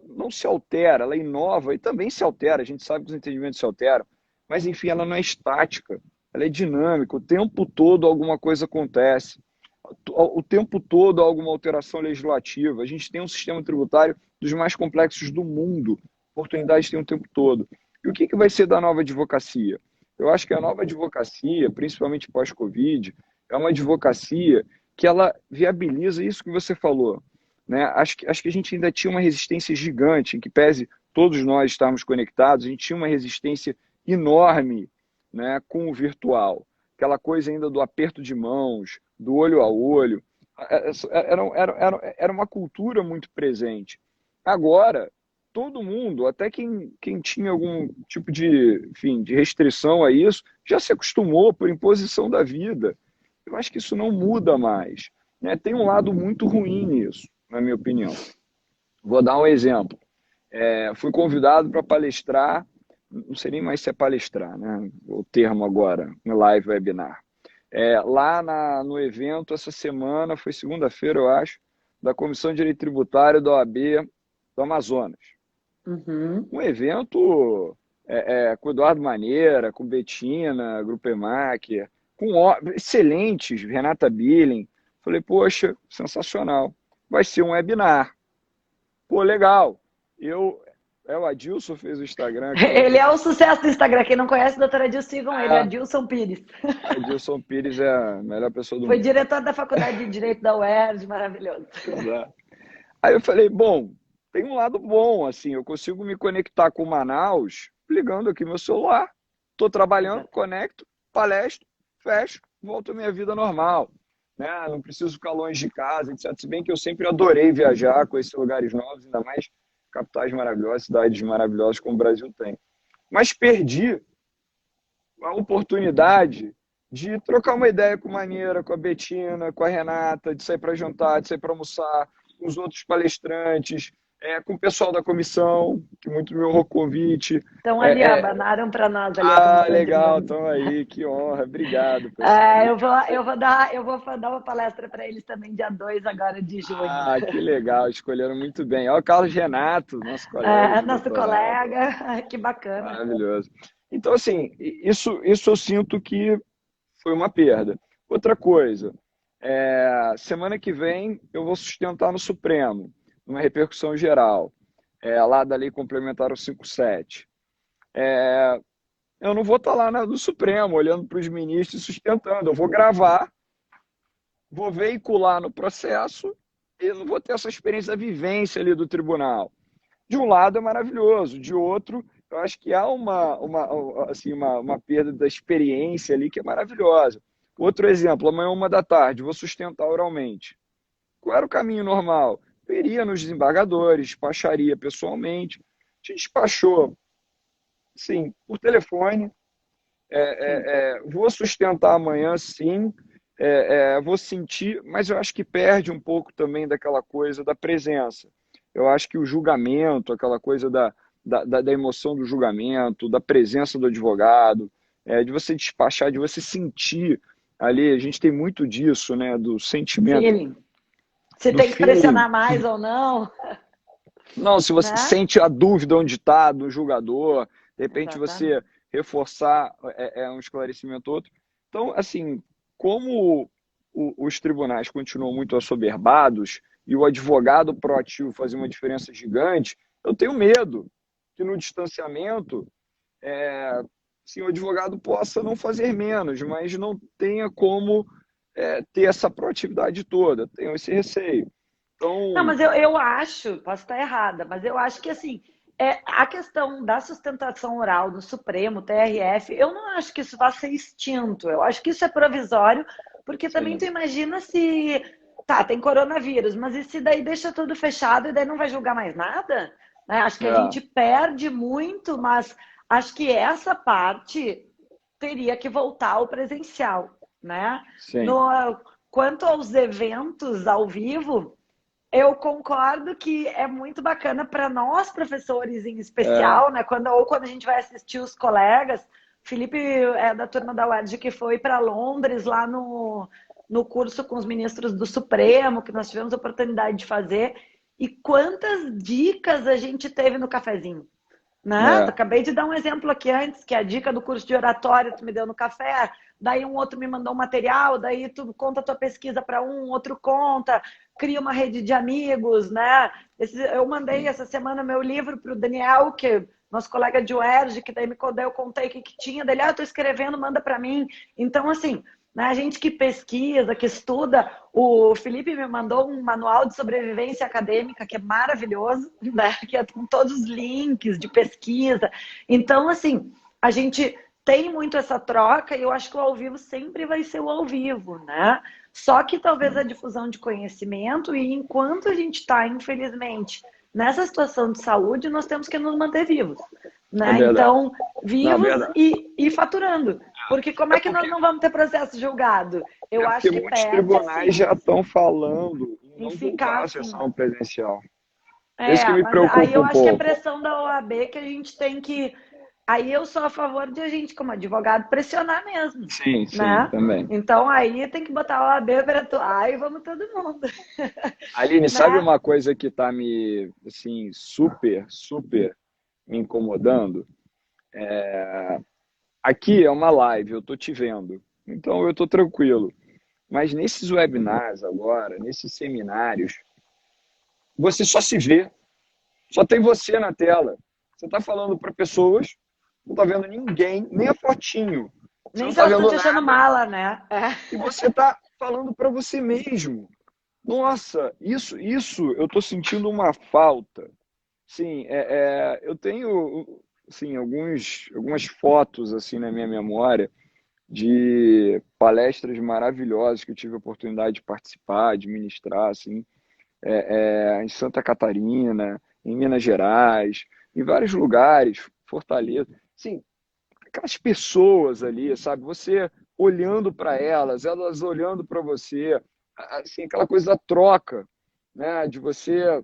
não se altera, ela inova e também se altera, a gente sabe que os entendimentos se alteram, mas enfim, ela não é estática, ela é dinâmica, o tempo todo alguma coisa acontece, o tempo todo há alguma alteração legislativa, a gente tem um sistema tributário dos mais complexos do mundo, oportunidades tem o tempo todo. E o que vai ser da nova advocacia? Eu acho que a nova advocacia, principalmente pós-Covid, é uma advocacia que ela viabiliza isso que você falou. Né? Acho que a gente ainda tinha uma resistência gigante, em que pese todos nós estarmos conectados, a gente tinha uma resistência enorme, né, com o virtual. Aquela coisa ainda do aperto de mãos, do olho a olho. Era uma cultura muito presente. Agora, todo mundo, até quem tinha algum tipo de, enfim, de restrição a isso, já se acostumou por imposição da vida. Eu acho que isso não muda mais. Né? Tem um lado muito ruim nisso, na minha opinião. Vou dar um exemplo. Fui convidado para palestrar, não sei nem mais se é palestrar, né? O termo agora, no live webinar. Lá no evento, essa semana, foi segunda-feira, eu acho, da Comissão de Direito Tributário da OAB do Amazonas. Uhum. Um evento com Eduardo Maneira, com Betina, Grupo EMAC, com excelentes, Renata Billing. Falei, poxa, sensacional. Vai ser um webinar. Pô, legal. O Adilson fez o Instagram, cara. Ele é o sucesso do Instagram. Quem não conhece o doutor Adilson, sigam ele, Ah, Adilson Pires. Adilson Pires é a melhor pessoa do Foi mundo. diretor da Faculdade de Direito da UERJ, maravilhoso. Exato. Aí eu falei, bom, tem um lado bom, assim, eu consigo me conectar com Manaus ligando aqui meu celular. Estou trabalhando, Exato. conecto, palestro, fecho, volto à minha vida normal. Né? Não preciso ficar longe de casa, etc. Se bem que eu sempre adorei viajar, conhecer lugares novos, ainda mais capitais maravilhosas, cidades maravilhosas como o Brasil tem. Mas perdi a oportunidade de trocar uma ideia com a Maneira, com a Betina, com a Renata, de sair para jantar, de sair para almoçar, com os outros palestrantes, com o pessoal da comissão, que muito me honrou o convite. Então, ali, abanaram para nós ali a comissão de Legal, membros. estão aí, que honra, obrigado, pessoal. Eu vou dar uma palestra para eles também dia 2 agora de junho. Que legal, escolheram muito bem. Olha o Carlos Renato, nosso colega de Nosso doutorado. colega, que bacana. Maravilhoso. Então, assim, isso eu sinto que foi uma perda. Outra coisa, semana que vem eu vou sustentar no Supremo, numa repercussão geral, lá da Lei Complementar 57. Eu não vou estar lá no Supremo, olhando para os ministros e sustentando. Eu vou gravar, vou veicular no processo e não vou ter essa experiência da vivência ali do tribunal. De um lado é maravilhoso, de outro, eu acho que há uma perda da experiência ali que é maravilhosa. Outro exemplo, amanhã 1 da tarde, vou sustentar oralmente. Qual era o caminho normal? Eu iria nos desembargadores, despacharia pessoalmente. A gente despachou, sim, por telefone. sim. Vou sustentar amanhã, sim, vou sentir, mas eu acho que perde um pouco também daquela coisa da presença. Eu acho que o julgamento, aquela coisa da emoção do julgamento, da presença do advogado, de você despachar, de você sentir ali, a gente tem muito disso, né, do sentimento, Feeling. Se do tem que feeling. pressionar mais ou não, Não, se você né? sente a dúvida onde está do julgador, de repente você Exatamente. reforçar um esclarecimento ou outro. Então, assim, como os tribunais continuam muito assoberbados e o advogado proativo fazia uma diferença gigante, eu tenho medo que no distanciamento, assim, o advogado possa não fazer menos, mas não tenha como ter essa proatividade toda. Tenho esse receio. Não, Então, mas eu acho, posso estar errada, mas eu acho que assim, a questão da sustentação oral no Supremo, TRF, eu não acho que isso vá ser extinto. Eu acho que isso é provisório, porque também tu sim, imagina se tá, tem coronavírus, mas e se daí deixa tudo fechado e daí não vai julgar mais nada? Né? Acho que a é, gente perde muito, mas acho que essa parte teria que voltar ao presencial, né? sim. No, quanto aos eventos ao vivo, eu concordo que é muito bacana para nós, professores em É, especial, né? Quando a gente vai assistir os colegas. Felipe é da turma da UERJ que foi para Londres, lá no curso com os ministros do Supremo, que nós tivemos a oportunidade de fazer. E quantas dicas a gente teve no cafezinho, né? é, Acabei de dar um exemplo aqui antes, que é a dica do curso de oratória tu me deu no café, daí um outro me mandou um material, daí tu conta a tua pesquisa para um, outro conta, cria uma rede de amigos, né? Eu mandei essa semana meu livro para o Daniel, que nosso colega de UERJ, que daí eu contei o que tinha, dele, eu tô escrevendo, manda para mim. Então, assim, né, a gente que pesquisa, que estuda, o Felipe me mandou um manual de sobrevivência acadêmica que é maravilhoso, né? Que é com todos os links de pesquisa. Então, assim, a gente tem muito essa troca e eu acho que o ao vivo sempre vai ser o ao vivo, né? Só que talvez a difusão de conhecimento, e enquanto a gente está, infelizmente, nessa situação de saúde, nós temos que nos manter vivos, é né? verdade. Então, Não, é vivos verdade. e faturando. Porque como É é que porque, nós não vamos ter processo julgado? Eu é porque acho que muitos perde, tribunais assim, já estão falando em em não ficar voltar à assim. sessão presencial. Isso que me Mas aí preocupa eu um acho que é pouco. pressão da OAB que a gente tem que. Aí eu sou a favor de a gente, como advogado, pressionar mesmo, Sim, sim, né? também. Então aí tem que botar a OAB para atuar e vamos todo mundo, Aline, sabe né? uma coisa que está me, assim, super, super me incomodando? Aqui é uma live, eu estou te vendo, então eu estou tranquilo. Mas nesses webinars agora, nesses seminários, você só se vê. Só tem você na tela. Você está falando para pessoas, não está vendo ninguém, nem a fotinho. Você não Nem se está elas estão vendo te achando nada mala, né? e você está falando para você mesmo. Nossa, isso eu estou sentindo uma falta. Sim, eu tenho assim, algumas fotos assim na minha memória de palestras maravilhosas que eu tive a oportunidade de participar, de ministrar, assim, em Santa Catarina, em Minas Gerais, em vários lugares, Fortaleza. Sim, aquelas pessoas ali, sabe? Você olhando para elas, elas olhando para você, assim, aquela coisa da troca, né? De você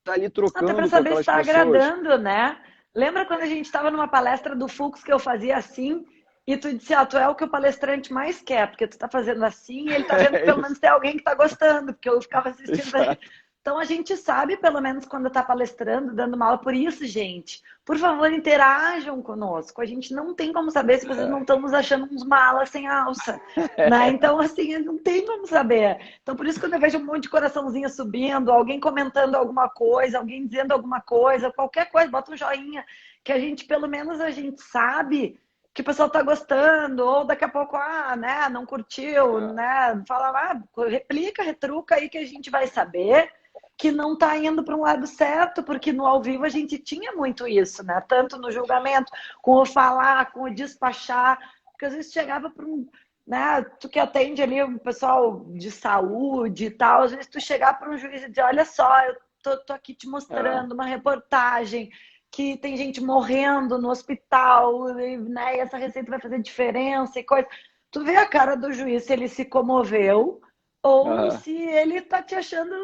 estar ali Até para trocando com saber se aquelas está pessoas. agradando, né? Lembra quando a gente estava numa palestra do Fux que eu fazia assim e tu disse, tu é o que o palestrante mais quer, porque tu tá fazendo assim e ele tá vendo que É pelo isso, menos tem alguém que tá gostando, porque eu ficava assistindo. exato. Então a gente sabe, pelo menos quando tá palestrando, dando uma aula, por isso, gente, por favor, interajam conosco. A gente não tem como saber se vocês não estão nos achando uns malas sem alça, né? Então, assim, não tem como saber. Então, por isso, quando eu vejo um monte de coraçãozinho subindo, alguém comentando alguma coisa, alguém dizendo alguma coisa, qualquer coisa, bota um joinha, que a gente, pelo menos, a gente sabe que o pessoal tá gostando, ou daqui a pouco, né, não curtiu, né? Fala, replica, retruca aí que a gente vai saber que não tá indo para um lado certo, porque no ao vivo a gente tinha muito isso, né? Tanto no julgamento, com o falar, com o despachar, porque às vezes chegava para um, né? Tu que atende ali o pessoal de saúde e tal, às vezes tu chegar para um juiz e dizer, olha só, eu tô aqui te É, mostrando uma reportagem que tem gente morrendo no hospital, né? E essa receita vai fazer diferença e coisa. Tu vê a cara do juiz se ele se comoveu ou Aham. se ele tá te achando,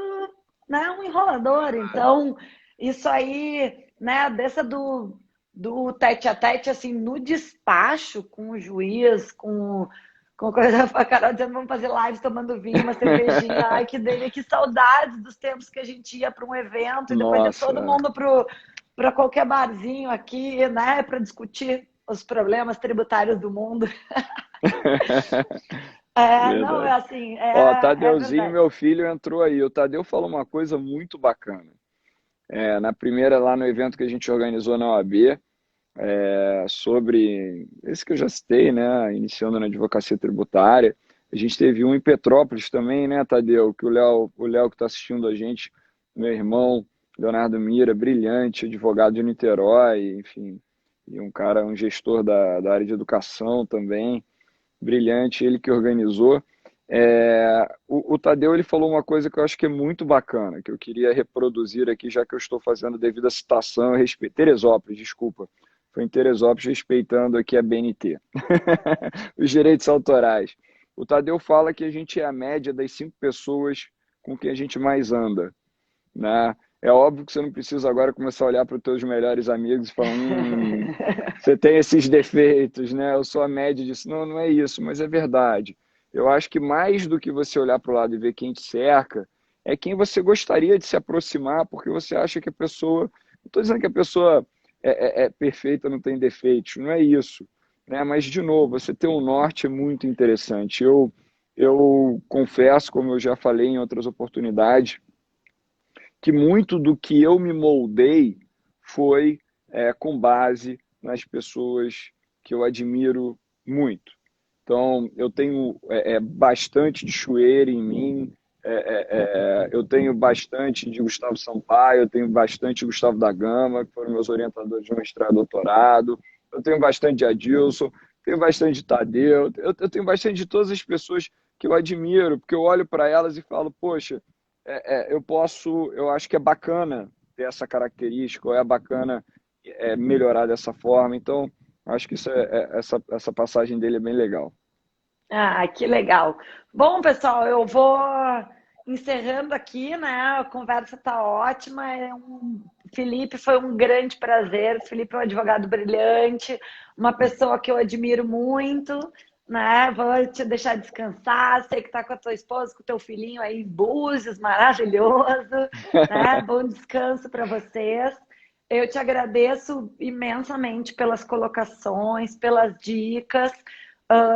né, um enrolador. Então, isso aí, né, dessa do tete a tete, assim, no despacho com o juiz, com coisa a Carol dizendo, vamos fazer lives tomando vinho, uma cervejinha. Ai, que delícia, que saudades dos tempos que a gente ia para um evento e depois ia todo Nossa, mundo para qualquer barzinho aqui, né, para discutir os problemas tributários do mundo. É, não, é verdade. assim, Ó, é Tadeuzinho, verdade. meu filho, entrou aí. O Tadeu falou uma coisa muito bacana. Na primeira, lá no evento que a gente organizou na OAB, sobre esse que eu já citei, né? Iniciando na advocacia tributária. A gente teve um em Petrópolis também, né, Tadeu? Que o Léo que está assistindo a gente, meu irmão, Leonardo Mira, brilhante, advogado de Niterói, enfim, e um cara, um gestor da área de educação também, brilhante, ele que organizou. O Tadeu ele falou uma coisa que eu acho que é muito bacana, que eu queria reproduzir aqui, já que eu estou fazendo devido à citação, Teresópolis, desculpa. Foi em Teresópolis, respeitando aqui a BNT, os direitos autorais. O Tadeu fala que a gente é a média das 5 pessoas com quem a gente mais anda, né? É óbvio que você não precisa agora começar a olhar para os teus melhores amigos e falar, você tem esses defeitos, né? Eu sou a média disso. Não, não é isso, mas é verdade. Eu acho que mais do que você olhar para o lado e ver quem te cerca, é quem você gostaria de se aproximar, porque você acha que a pessoa. Não estou dizendo que a pessoa é perfeita, não tem defeitos, não é isso. Né? Mas, de novo, você ter um norte é muito interessante. Eu confesso, como eu já falei em outras oportunidades, que muito do que eu me moldei foi com base nas pessoas que eu admiro muito. Então, eu tenho bastante de Chueira em mim, eu tenho bastante de Gustavo Sampaio, eu tenho bastante de Gustavo da Gama, que foram meus orientadores de mestrado e doutorado, eu tenho bastante de Adilson, tenho bastante de Tadeu, eu tenho bastante de todas as pessoas que eu admiro, porque eu olho para elas e falo, poxa, eu acho que é bacana ter essa característica, ou é bacana melhorar dessa forma. Então, acho que essa passagem dele é bem legal. Ah, que legal. Bom, pessoal, eu vou encerrando aqui, né? A conversa tá ótima. Felipe, foi um grande prazer. Felipe é um advogado brilhante, uma pessoa que eu admiro muito, né? Vou te deixar descansar. Sei que tá com a tua esposa, com o teu filhinho aí em Búzios, maravilhoso, né? Bom descanso para vocês. Eu te agradeço imensamente pelas colocações, pelas dicas.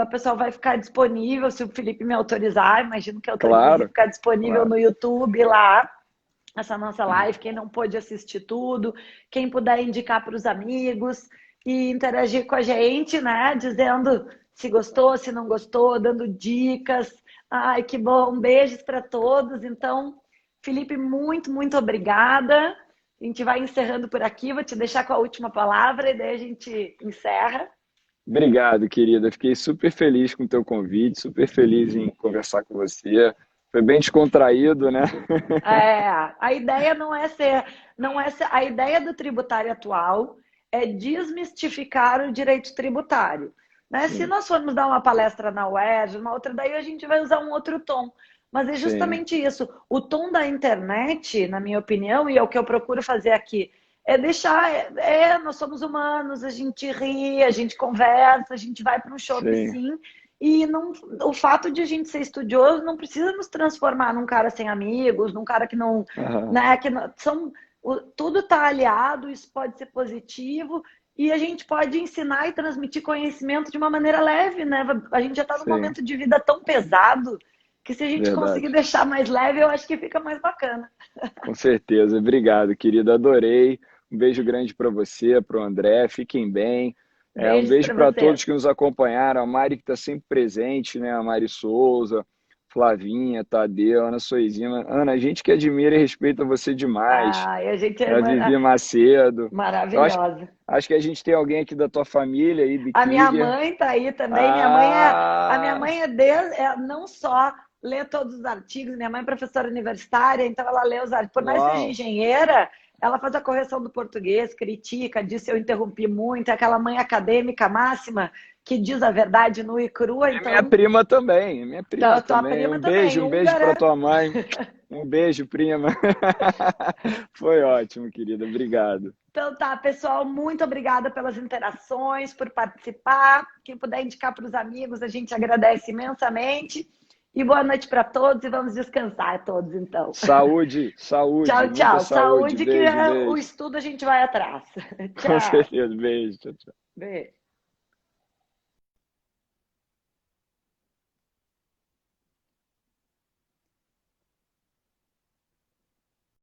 O pessoal vai ficar disponível, se o Felipe me autorizar, imagino que autorize, Claro, ficar disponível claro. no YouTube lá, essa nossa live, quem não pôde assistir tudo, quem puder indicar para os amigos e interagir com a gente, né? Dizendo se gostou, se não gostou, dando dicas. Ai, que bom, beijos para todos. Então, Felipe, muito, muito obrigada. A gente vai encerrando por aqui, vou te deixar com a última palavra e daí a gente encerra. Obrigado, querida. Fiquei super feliz com o teu convite, super feliz em conversar com você. Foi bem descontraído, né? A ideia não é ser, a ideia do tributário atual é desmistificar o direito tributário. Né? Se Sim, nós formos dar uma palestra na UERJ, uma outra, daí a gente vai usar um outro tom. Mas é sim, justamente isso. O tom da internet, na minha opinião, e é o que eu procuro fazer aqui, é deixar. Nós somos humanos, a gente ri, a gente conversa, a gente vai para um shopping sim. sim, e não, o fato de a gente ser estudioso não precisa nos transformar num cara sem amigos, num cara que não, Aham, né, tudo está aliado, isso pode ser positivo e a gente pode ensinar e transmitir conhecimento de uma maneira leve, né? A gente já está num sim, momento de vida tão pesado que se a gente conseguir verdade. deixar mais leve, eu acho que fica mais bacana. Com certeza. Obrigado, querida. Adorei. Um beijo grande para você, para o André. Fiquem bem. Um Beijos beijo para para vocês. todos que nos acompanharam. A Mari que está sempre presente, né? A Mari Souza, Flavinha, Tadeu, Ana Soizina. Ana, a gente que admira e respeita você demais. Ah, a gente é A Vivi Macedo. Eu acho, maravilhosa. acho que a gente tem alguém aqui da tua família aí, A minha Bikiger. mãe tá aí também. Ah, Não só lê todos os artigos, minha mãe é professora universitária, então ela lê os artigos. Por mais que seja uau. engenheira, ela faz a correção do português, critica, diz se eu interrompi muito, é aquela mãe acadêmica máxima que diz a verdade nua e crua, É então... minha prima também, é minha prima Tua também. prima também, Um beijo para húngara. tua mãe. Um beijo, prima. Foi ótimo, querida. Obrigado. Então tá, pessoal, muito obrigada pelas interações, por participar. Quem puder indicar para os amigos, a gente agradece imensamente. E boa noite para todos e vamos descansar todos, então. Saúde, saúde, Tchau, muita tchau. saúde. Saúde, que Beijo, é o beijo. estudo a gente vai atrás. Com Tchau. certeza, beijo. Tchau, tchau. Beijo.